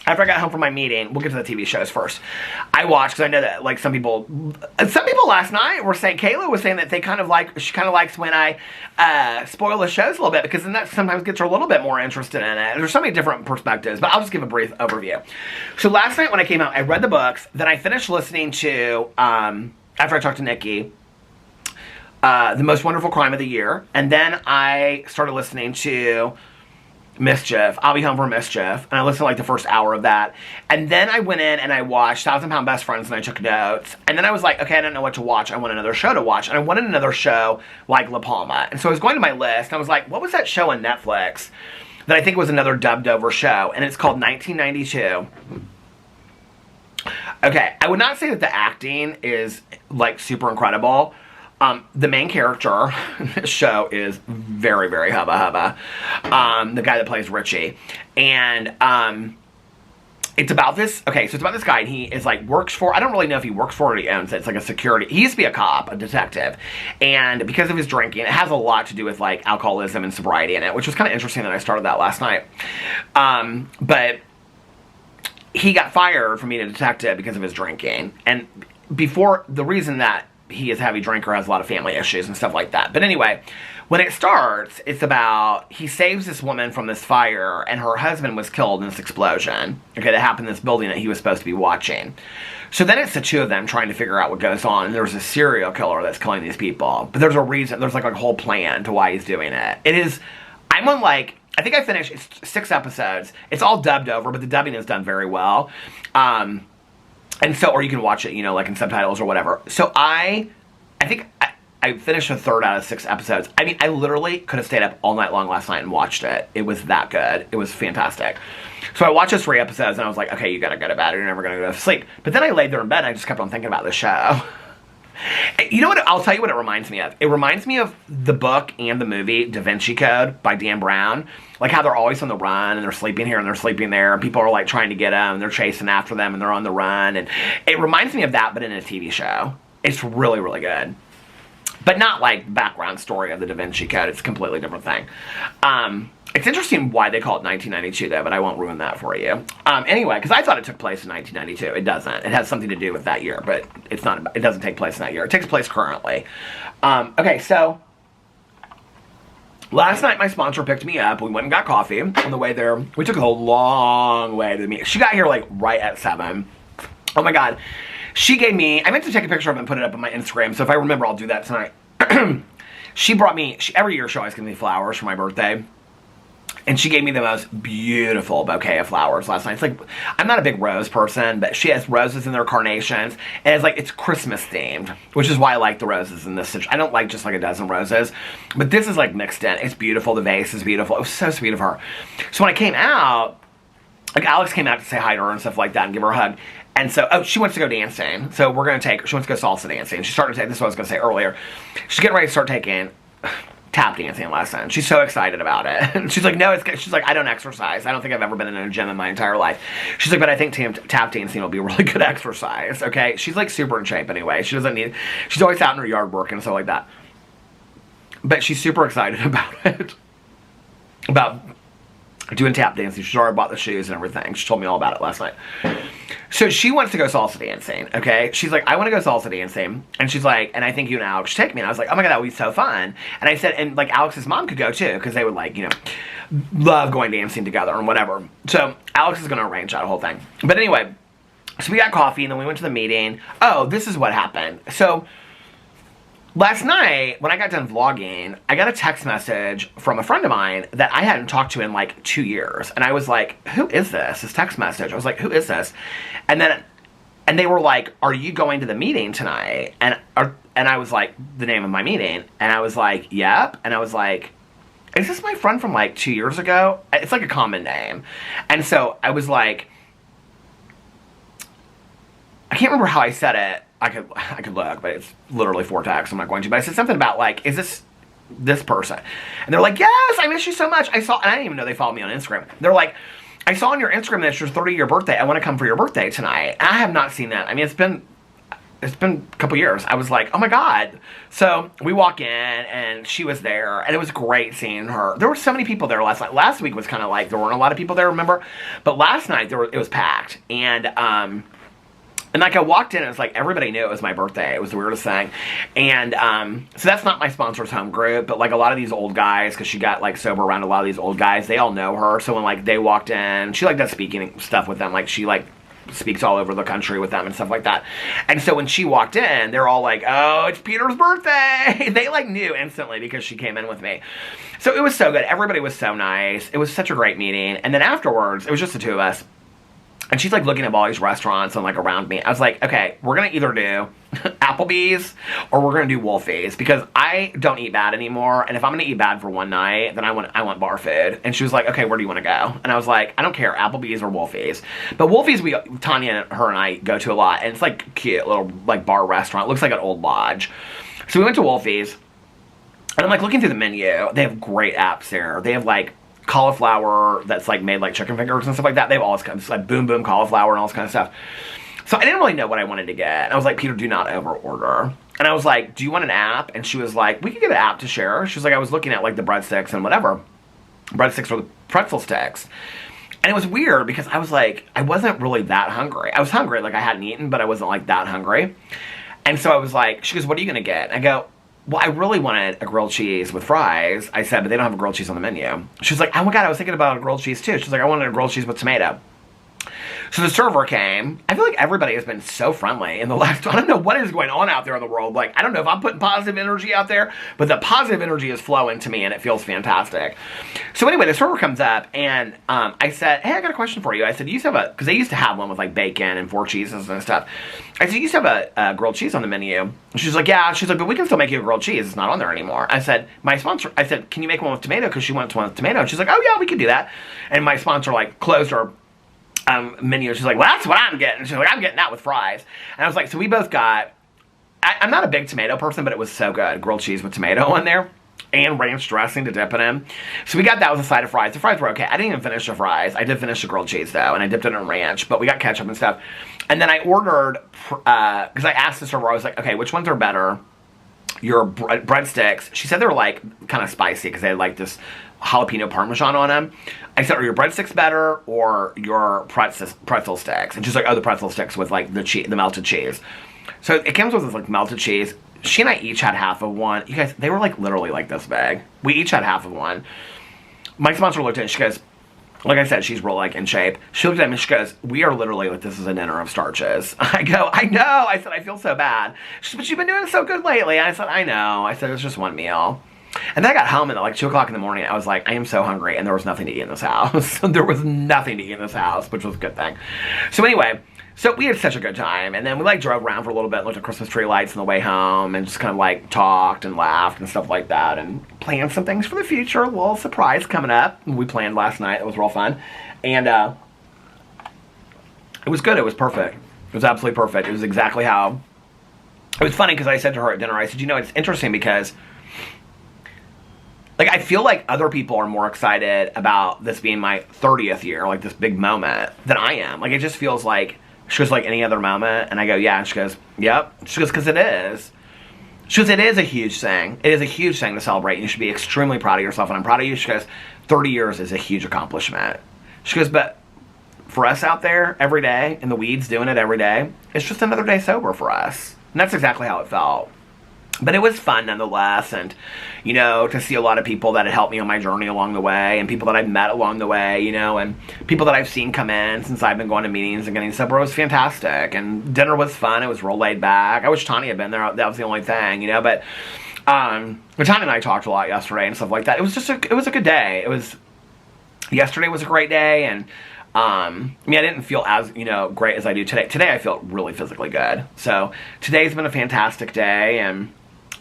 Speaker 1: after I got home from my meeting, we'll get to the TV shows first. I watched, because I know that, like, some people last night were saying, Kayla was saying that she kind of likes when I spoil the shows a little bit, because then that sometimes gets her a little bit more interested in it. There's so many different perspectives, but I'll just give a brief overview. So last night when I came out, I read the books, then I finished listening to, after I talked to Nikki, The Most Wonderful Crime of the Year, and then I started listening to Mischief. I'll Be Home for Mischief. And I listened to like the first hour of that. And then I went in and I watched 1,000-Pound Best Friends, and I took notes. And then I was like, okay, I don't know what to watch. I want another show to watch. And I wanted another show like La Palma. And so I was going to my list, and I was like, what was that show on Netflix that I think was another dubbed over show? And it's called 1992. Okay, I would not say that the acting is like super incredible. The main character in this show is very, very hubba hubba. The guy that plays Richie. And, it's about this, okay, so it's about this guy, and he is like, I don't really know if he works for it or he owns it. It's like a security, he used to be a cop, a detective. And because of his drinking, it has a lot to do with like alcoholism and sobriety in it, which was kind of interesting that I started that last night. But he got fired from being a detective because of his drinking. And the reason that he is a heavy drinker, has a lot of family issues and stuff like that. But anyway, when it starts, it's about, he saves this woman from this fire, and her husband was killed in this explosion, okay, that happened in this building that he was supposed to be watching. So then it's the two of them trying to figure out what goes on, and there's a serial killer that's killing these people. But there's a reason, there's like a whole plan to why he's doing it. I'm on like, I think I finished, it's 6 episodes. It's all dubbed over, but the dubbing is done very well. And so, or you can watch it, like in subtitles or whatever. So I think I finished a third out of 6 episodes. I mean, I literally could have stayed up all night long last night and watched it. It was that good. It was fantastic. So I watched those 3 episodes, and I was like, okay, you gotta go to bed. You're never gonna go to sleep. But then I laid there in bed, and I just kept on thinking about the show. You know what? I'll tell you what it reminds me of. It reminds me of the book and the movie Da Vinci Code by Dan Brown. Like how they're always on the run, and they're sleeping here and they're sleeping there, and people are like trying to get them, and they're chasing after them, and they're on the run. And it reminds me of that, but in a TV show. It's really, really good. But not like background story of the Da Vinci Code. It's a completely different thing. It's interesting why they call it 1992 though, but I won't ruin that for you. Anyway, because I thought it took place in 1992. It doesn't. It has something to do with that year, but it's not. It doesn't take place in that year. It takes place currently. Okay, so last night my sponsor picked me up. We went and got coffee on the way there. We took a long way to the meeting. She got here like right at 7. Oh my God. She gave me, I meant to take a picture of it and put it up on my Instagram, so if I remember, I'll do that tonight. She brought me, every year she always gives me flowers for my birthday. And she gave me the most beautiful bouquet of flowers last night. It's like, I'm not a big rose person, but she has roses in their carnations. And it's like, it's Christmas themed, which is why I like the roses in this. I don't like just like a dozen roses. But this is like mixed in. It's beautiful. The vase is beautiful. It was so sweet of her. So when I came out, like Alex came out to say hi to her and stuff like that and give her a hug. And so, she wants to go dancing. So we're going to take her. She wants to go salsa dancing. She started to take, this is what I was going to say earlier. She's getting ready to start taking tap dancing lesson. She's so excited about it. And she's like, no, it's good. She's like, I don't exercise. I don't think I've ever been in a gym in my entire life. She's like, but I think tap dancing will be really good exercise. Okay. She's like super in shape anyway. She doesn't need, she's always out in her yard working and stuff like that. But she's super excited about it. About doing tap dancing. She's already bought the shoes and everything. She told me all about it last night. So she wants to go salsa dancing, okay? She's like, I want to go salsa dancing. And she's like, and I think you and Alex should take me. And I was like, oh my God, that would be so fun. And I said, and like Alex's mom could go too, because they would like, you know, love going dancing together and whatever. So Alex is going to arrange that whole thing. But anyway, so we got coffee and then we went to the meeting. Oh, this is what happened. So last night, when I got done vlogging, I got a text message from a friend of mine that I hadn't talked to in like 2 years. And I was like, who is this? This text message. I was like, who is this? And they were like, are you going to the meeting tonight? And I was like, the name of my meeting. And I was like, yep. And I was like, is this my friend from like 2 years ago? It's like a common name. And so I was like, I can't remember how I said it. I could look, but it's literally 4 texts. I'm not going to. But I said something about like, is this person? And they're like, yes, I miss you so much. And I didn't even know they followed me on Instagram. They're like, I saw on your Instagram that it's your 30-year birthday. I want to come for your birthday tonight. And I have not seen that. I mean, it's been a couple years. I was like, oh my God. So we walk in and she was there and it was great seeing her. There were so many people there last night. Last week was kind of like, there weren't a lot of people there, remember? But last night it was packed. And like I walked in and it's like everybody knew it was my birthday. It was the weirdest thing. And so that's not my sponsor's home group, but like a lot of these old guys, because she got like sober around a lot of these old guys, they all know her. So when like they walked in, she like does speaking stuff with them. Like she like speaks all over the country with them and stuff like that. And so when she walked in, they're all like, oh, it's Peter's birthday. They like knew instantly because she came in with me. So it was so good. Everybody was so nice. It was such a great meeting. And then afterwards, it was just the two of us. And she's like looking at all these restaurants and like around me. I was like, okay, we're going to either do Applebee's or we're going to do Wolfie's because I don't eat bad anymore. And if I'm going to eat bad for one night, then I want bar food. And she was like, okay, where do you want to go? And I was like, I don't care, Applebee's or Wolfie's. But Wolfie's, Tanya and her and I go to a lot. And it's like cute little like bar restaurant. It looks like an old lodge. So we went to Wolfie's. And I'm like looking through the menu. They have great apps there. They have like cauliflower that's like made like chicken fingers and stuff like that. They have all this kind of like boom boom cauliflower and all this kind of stuff. So I didn't really know what I wanted to get. And I was like, Peter, do not over order. And I was like, do you want an app? And she was like, we could get an app to share. She was like, I was looking at like the breadsticks and whatever. Breadsticks or the pretzel sticks. And it was weird because I was like, I wasn't really that hungry. I was hungry, like I hadn't eaten, but I wasn't like that hungry. And so I was like, she goes, what are you going to get? And I go, well, I really wanted a grilled cheese with fries. I said, but they don't have a grilled cheese on the menu. She was like, oh my God, I was thinking about a grilled cheese too. She's like, I wanted a grilled cheese with tomato. So the server came. I feel like everybody has been so friendly in the last, I don't know what is going on out there in the world. Like, I don't know if I'm putting positive energy out there, but the positive energy is flowing to me and it feels fantastic. So anyway, the server comes up and I said, hey, I got a question for you. I said, you used to have because they used to have one with like bacon and 4 cheeses and stuff. I said, you used to have a grilled cheese on the menu. She's like, yeah. She's like, but we can still make you a grilled cheese. It's not on there anymore. I said, my sponsor, I said, can you make one with tomato? Because she wants one with tomato. And she's like, oh yeah, we could do that. And my sponsor like closed her menu. She's like, well, that's what I'm getting. She's like, I'm getting that with fries. And I was like, so we both got, I'm not a big tomato person, but it was so good. Grilled cheese with tomato in there and ranch dressing to dip it in. So we got that with a side of fries. The fries were okay. I didn't even finish the fries. I did finish the grilled cheese though, and I dipped it in ranch, but we got ketchup and stuff. And then I ordered, because I asked the server, I was like, okay, which ones are better? Your breadsticks. She said they were like kind of spicy because they had like this jalapeno parmesan on them. I said, are your breadsticks better or your pretzel sticks? And she's like, oh, the pretzel sticks with like the melted cheese. So it comes with this like melted cheese. She and I each had half of one. You guys, they were like literally like this big. We each had half of one. My sponsor looked at it and she goes, like I said, she's real like in shape. She looked at me and she goes, we are literally like, this is a dinner of starches. I go, I know. I said, I feel so bad. She said, but you've been doing so good lately. I said, I know. I said, it's just one meal. And then I got home and at like 2 o'clock in the morning, I was like, I am so hungry. And there was nothing to eat in this house. There was nothing to eat in this house, which was a good thing. So anyway, so we had such a good time. And then we like drove around for a little bit, looked at Christmas tree lights on the way home and just kind of like talked and laughed and stuff like that and planned some things for the future. A little surprise coming up. We planned last night. It was real fun. And it was good. It was perfect. It was absolutely perfect. It was exactly how... It was funny because I said to her at dinner, I said, you know, it's interesting because... like, I feel like other people are more excited about this being my 30th year, like this big moment, than I am. Like, it just feels like, she goes, like any other moment? And I go, yeah. And she goes, yep. She goes, because it is. She goes, it is a huge thing. It is a huge thing to celebrate. You should be extremely proud of yourself, and I'm proud of you. She goes, 30 years is a huge accomplishment. She goes, but for us out there every day, in the weeds doing it every day, it's just another day sober for us. And that's exactly how it felt. But it was fun nonetheless, and, you know, to see a lot of people that had helped me on my journey along the way, and people that I've met along the way, you know, and people that I've seen come in since I've been going to meetings and getting sober. It was fantastic, and dinner was fun. It was real laid back. I wish Tanya had been there. That was the only thing, you know, but Tanya and I talked a lot yesterday and stuff like that. It was just it was a good day. Yesterday was a great day, and I mean, I didn't feel as, you know, great as I do today. Today I feel really physically good. So today's been a fantastic day, and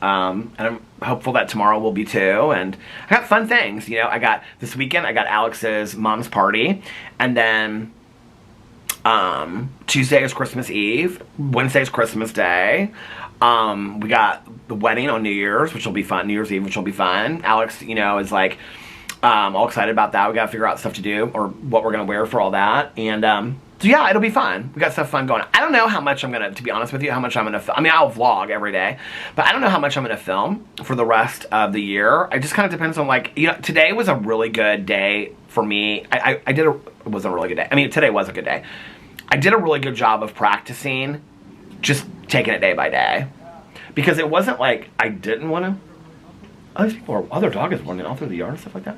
Speaker 1: I'm hopeful that tomorrow will be too. And I got fun things, you know. This weekend I got Alex's mom's party, and then Tuesday is Christmas Eve, Wednesday is Christmas Day. We got the wedding on New Year's, which will be fun. New Year's Eve, which will be fun. Alex, you know, is like all excited about that. We gotta figure out stuff to do, or what we're gonna wear for all that. And so yeah, it'll be fun. We got stuff fun going. I don't know how much I'm gonna, to be honest with you, how much I'm gonna I mean, I'll vlog every day, but I don't know how much I'm gonna film for the rest of the year. It just kind of depends on, like, you know, today was a really good day for me. It wasn't a really good day. I mean, today was a good day. I did a really good job of practicing, just taking it day by day, because it wasn't like I didn't want to. Other dog is running all through the yard and stuff like that.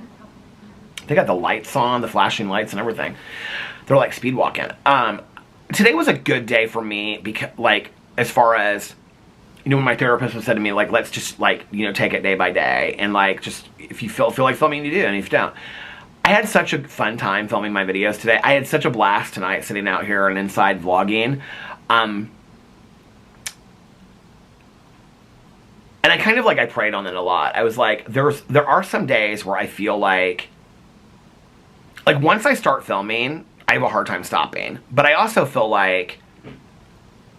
Speaker 1: They got the lights on, the flashing lights and everything. They're like speed walking. Today was a good day for me, because, like, as far as, you know, when my therapist was said to me, like, let's just, like, you know, take it day by day, and, like, just, if you feel like filming, you do, and if you don't. I had such a fun time filming my videos today. I had such a blast tonight sitting out here and inside vlogging. And I kind of, like, I prayed on it a lot. I was like, there are some days where I feel like once I start filming, I have a hard time stopping. But I also feel like,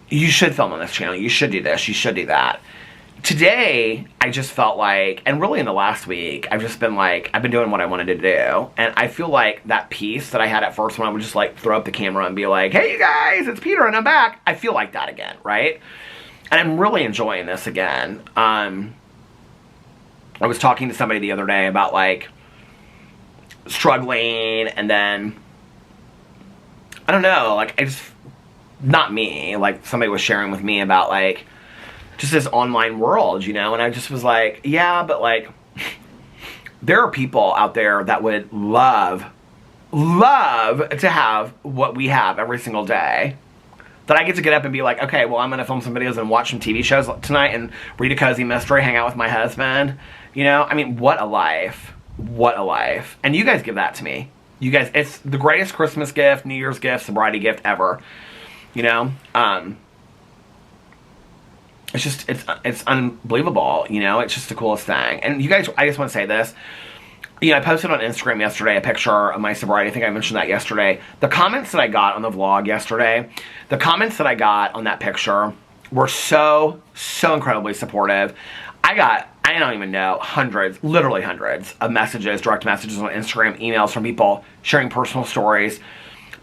Speaker 1: you should film on this channel. You should do this. You should do that. Today, I just felt like, and really in the last week, I've just been like, I've been doing what I wanted to do. And I feel like that piece that I had at first when I would just, like, throw up the camera and be like, hey, you guys, it's Peter and I'm back. I feel like that again, right? And I'm really enjoying this again. I was talking to somebody the other day about, like, struggling, and then, I don't know, like, not me, like, somebody was sharing with me about, like, just this online world, you know, and I just was like, yeah, but, like, there are people out there that would love to have what we have every single day, that I get to get up and be like, okay, well, I'm going to film some videos and watch some TV shows tonight and read a cozy mystery, hang out with my husband, you know? I mean, what a life. What a life. And you guys give that to me. You guys, it's the greatest Christmas gift, New Year's gift, sobriety gift ever, you know? It's just, it's unbelievable, you know? It's just the coolest thing. And you guys, I just want to say this. You know, I posted on Instagram yesterday a picture of my sobriety. I think I mentioned that yesterday. The comments that I got on the vlog yesterday, the comments that I got on that picture were so incredibly supportive. I don't even know, hundreds, literally hundreds of messages, direct messages on Instagram, emails from people sharing personal stories,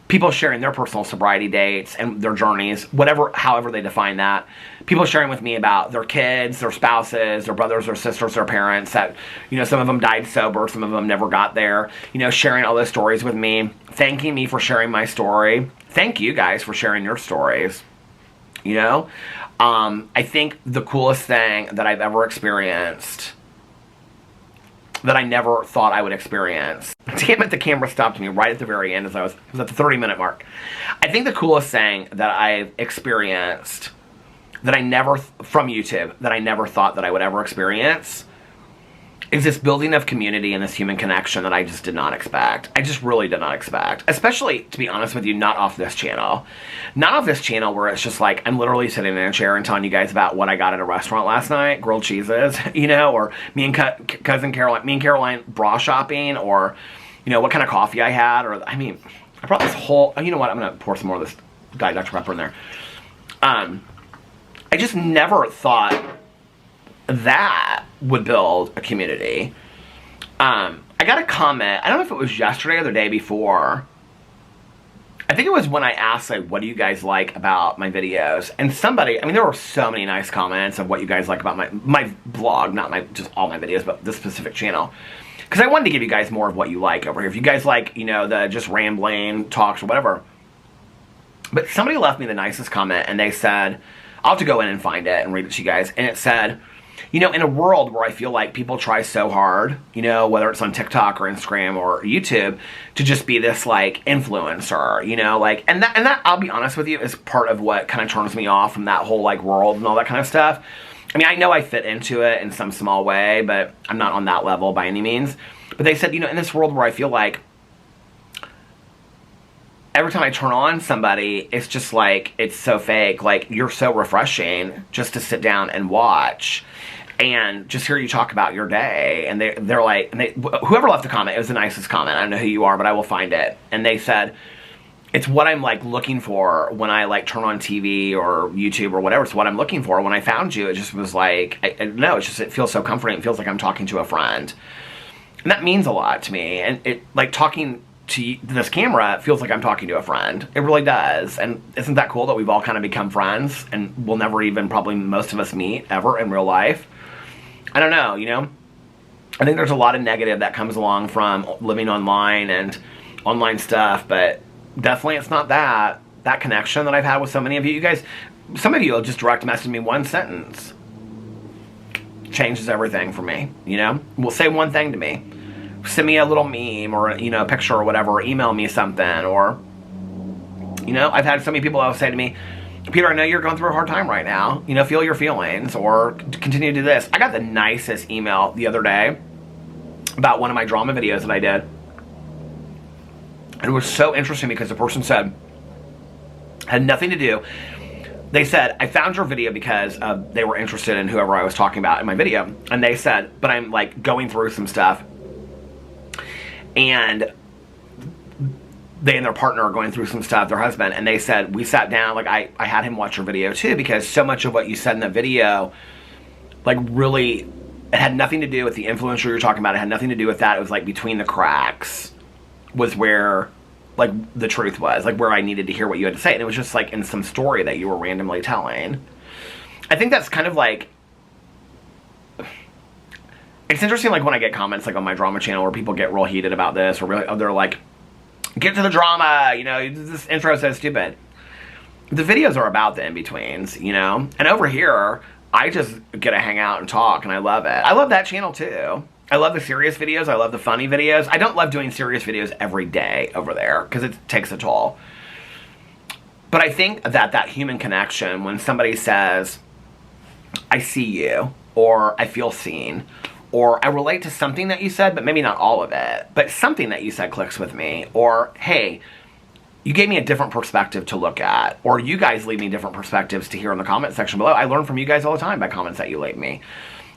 Speaker 1: people sharing their personal sobriety dates and their journeys, however they define that. People sharing with me about their kids, their spouses, their brothers, their sisters, their parents, that, you know, some of them died sober, some of them never got there, you know, sharing all those stories with me, thanking me for sharing my story. Thank you guys for sharing your stories, you know? I think the coolest thing that I've ever experienced, that I never thought I would experience. Damn it, the camera stopped me right at the very end as it was at the 30-minute mark. I think the coolest thing that I've experienced, from YouTube, that I never thought that I would ever experience, is this building of community and this human connection that I just did not expect. I just really did not expect. Especially, to be honest with you, not off this channel. Not off this channel where it's just like, I'm literally sitting in a chair and telling you guys about what I got at a restaurant last night, grilled cheeses, you know, or me and cousin Caroline, bra shopping, or, you know, what kind of coffee I had, or, I mean, I brought this whole, you know what, I'm going to pour some more of this Diet Dr. Pepper in there. I just never thought that would build a community. I got a comment, I don't know if it was yesterday or the day before. I think it was when I asked, like, what do you guys like about my videos? And somebody, I mean, there were so many nice comments of what you guys like about my blog, not just all my videos, but this specific channel. Because I wanted to give you guys more of what you like over here. If you guys like, you know, the just rambling talks or whatever. But somebody left me the nicest comment, and they said, I'll have to go in and find it and read it to you guys. And it said, you know, in a world where I feel like people try so hard, you know, whether it's on TikTok or Instagram or YouTube, to just be this, like, influencer, you know, like, and that, I'll be honest with you, is part of what kind of turns me off from that whole, like, world and all that kind of stuff. I mean, I know I fit into it in some small way, but I'm not on that level by any means. But they said, you know, in this world where I feel like every time I turn on somebody, it's just like, it's so fake. Like, you're so refreshing just to sit down and watch and just hear you talk about your day. And they're like, whoever left the comment, it was the nicest comment. I don't know who you are, but I will find it. And they said, it's what I'm, like, looking for when I, like, turn on TV or YouTube or whatever. It's what I'm looking for. When I found you, it just was like, I no, it's just, it feels so comforting. It feels like I'm talking to a friend. And that means a lot to me. And it, like, talking to this camera, it feels like I'm talking to a friend. It really does. And isn't that cool that we've all kind of become friends and we'll never even, probably most of us, meet ever in real life? I don't know, you know? I think there's a lot of negative that comes along from living online and online stuff, but definitely it's not that connection that I've had with so many of you. You guys, some of you will just direct message me one sentence. Changes everything for me, you know? Will say one thing to me. Send me a little meme or, you know, a picture or whatever, or email me something, or, you know, I've had so many people that will say to me, Peter, I know you're going through a hard time right now, you know, feel your feelings, or continue to do this. I got the nicest email the other day about one of my drama videos that I did. And it was so interesting because the person said, had nothing to do. They said, I found your video because they were interested in whoever I was talking about in my video. And they said, but I'm, like, going through some stuff. And they and their partner are going through some stuff, their husband. And they said, we sat down, like, I had him watch your video too, because so much of what you said in the video, like, really, it had nothing to do with the influencer you're talking about. It had nothing to do with that. It was, like, between the cracks was where, like, the truth was, like, where I needed to hear what you had to say. And it was just, like, in some story that you were randomly telling. I think that's kind of, like, it's interesting, like, when I get comments, like, on my drama channel where people get real heated about this, or really, they're like, get to the drama, you know, this intro is so stupid. The videos are about the in-betweens, you know? And over here, I just get to hang out and talk, and I love it. I love that channel, too. I love the serious videos. I love the funny videos. I don't love doing serious videos every day over there because it takes a toll. But I think that human connection, when somebody says, I see you, or I feel seen, or I relate to something that you said, but maybe not all of it, but something that you said clicks with me, or, hey, you gave me a different perspective to look at, or you guys leave me different perspectives to hear in the comment section below. I learn from you guys all the time by comments that you leave me.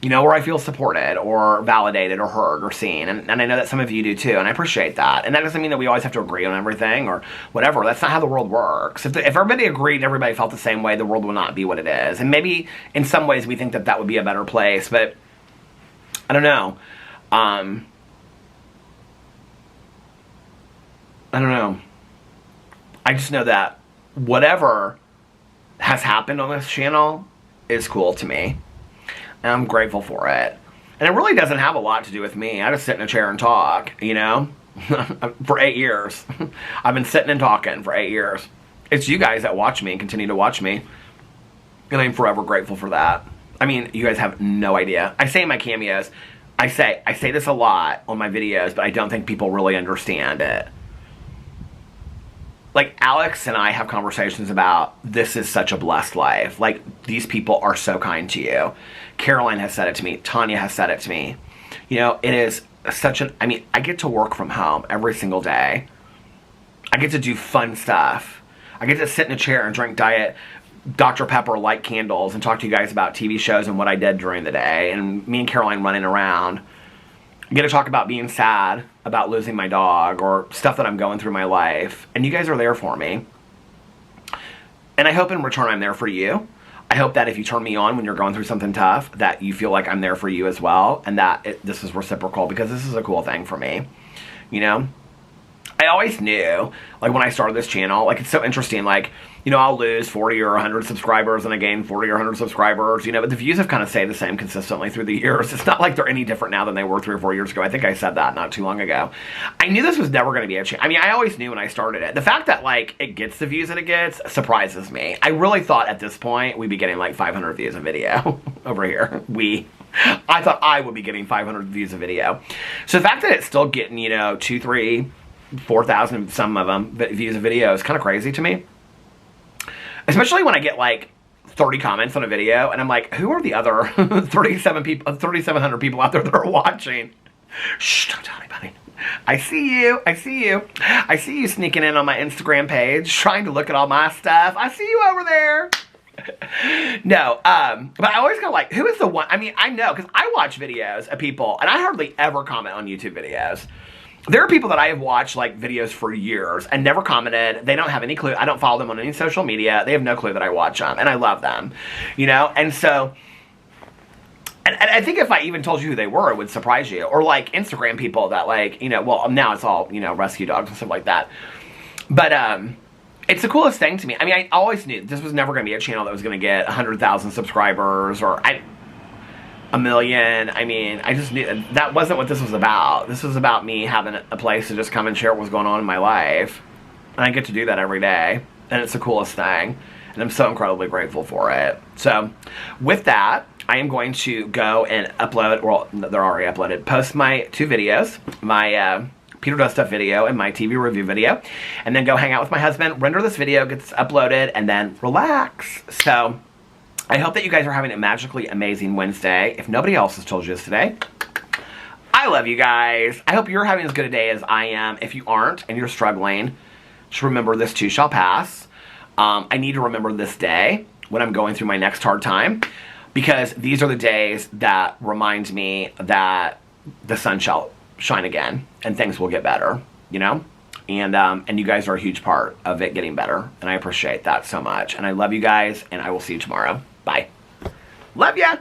Speaker 1: You know, where I feel supported or validated or heard or seen. And I know that some of you do too, and I appreciate that. And that doesn't mean that we always have to agree on everything or whatever. That's not how the world works. If everybody agreed and everybody felt the same way, the world would not be what it is. And maybe in some ways we think that would be a better place, but I don't know. I don't know. I just know that whatever has happened on this channel is cool to me. And I'm grateful for it. And it really doesn't have a lot to do with me. I just sit in a chair and talk, you know? For 8 years. I've been sitting and talking for 8 years. It's you guys that watch me and continue to watch me. And I'm forever grateful for that. I mean, you guys have no idea. I say in my cameos, I say this a lot on my videos, but I don't think people really understand it. Like, Alex and I have conversations about, this is such a blessed life. Like, these people are so kind to you. Caroline has said it to me. Tanya has said it to me. You know, it is such an, I mean, I get to work from home every single day. I get to do fun stuff. I get to sit in a chair and drink Diet Dr. Pepper, light candles, and talk to you guys about TV shows and what I did during the day. And me and Caroline running around. I get to talk about being sad, about losing my dog, or stuff that I'm going through in my life. And you guys are there for me. And I hope in return I'm there for you. I hope that if you turn me on when you're going through something tough, that you feel like I'm there for you as well. And that this is reciprocal, because this is a cool thing for me. You know? I always knew, like, when I started this channel, like, it's so interesting, like, you know, I'll lose 40 or 100 subscribers and I gain 40 or 100 subscribers, you know, but the views have kind of stayed the same consistently through the years. It's not like they're any different now than they were 3 or 4 years ago. I think I said that not too long ago. I knew this was never going to be a channel. I mean, I always knew when I started it. The fact that, like, it gets the views that it gets surprises me. I really thought at this point we'd be getting, like, 500 views a video over here. I thought I would be getting 500 views a video. So the fact that it's still getting, you know, 2, 3, 4,000, some of them, views a video is kind of crazy to me. Especially when I get like 30 comments on a video and I'm like, who are the other 3,700 people out there that are watching? Shh, don't tell anybody. I see you. I see you. I see you sneaking in on my Instagram page, trying to look at all my stuff. I see you over there. No, but I always go like, who is the one? I mean, I know, because I watch videos of people, and I hardly ever comment on YouTube videos. There are people that I have watched, like, videos for years and never commented. They don't have any clue. I don't follow them on any social media. They have no clue that I watch them, and I love them, you know? And so, and I think if I even told you who they were, it would surprise you. Or, like, Instagram people that, like, you know, well, now it's all, you know, rescue dogs and stuff like that. But, it's the coolest thing to me. I mean, I always knew this was never going to be a channel that was going to get 100,000 subscribers or a million. I mean, I just knew that wasn't what this was about. This was about me having a place to just come and share what was going on in my life. And I get to do that every day. And it's the coolest thing. And I'm so incredibly grateful for it. So, with that, I am going to go and upload, well, they're already uploaded, post my 2 videos. My, Peter Does Stuff video and my TV review video, and then go hang out with my husband, render this video, gets uploaded, and then relax. So, I hope that you guys are having a magically amazing Wednesday. If nobody else has told you this today, I love you guys. I hope you're having as good a day as I am. If you aren't, and you're struggling, just remember this too shall pass. I need to remember this day when I'm going through my next hard time, because these are the days that remind me that the sun shall shine again and things will get better, you know? And you guys are a huge part of it getting better, and I appreciate that so much. And I love you guys, and I will see you tomorrow. Bye. Love ya!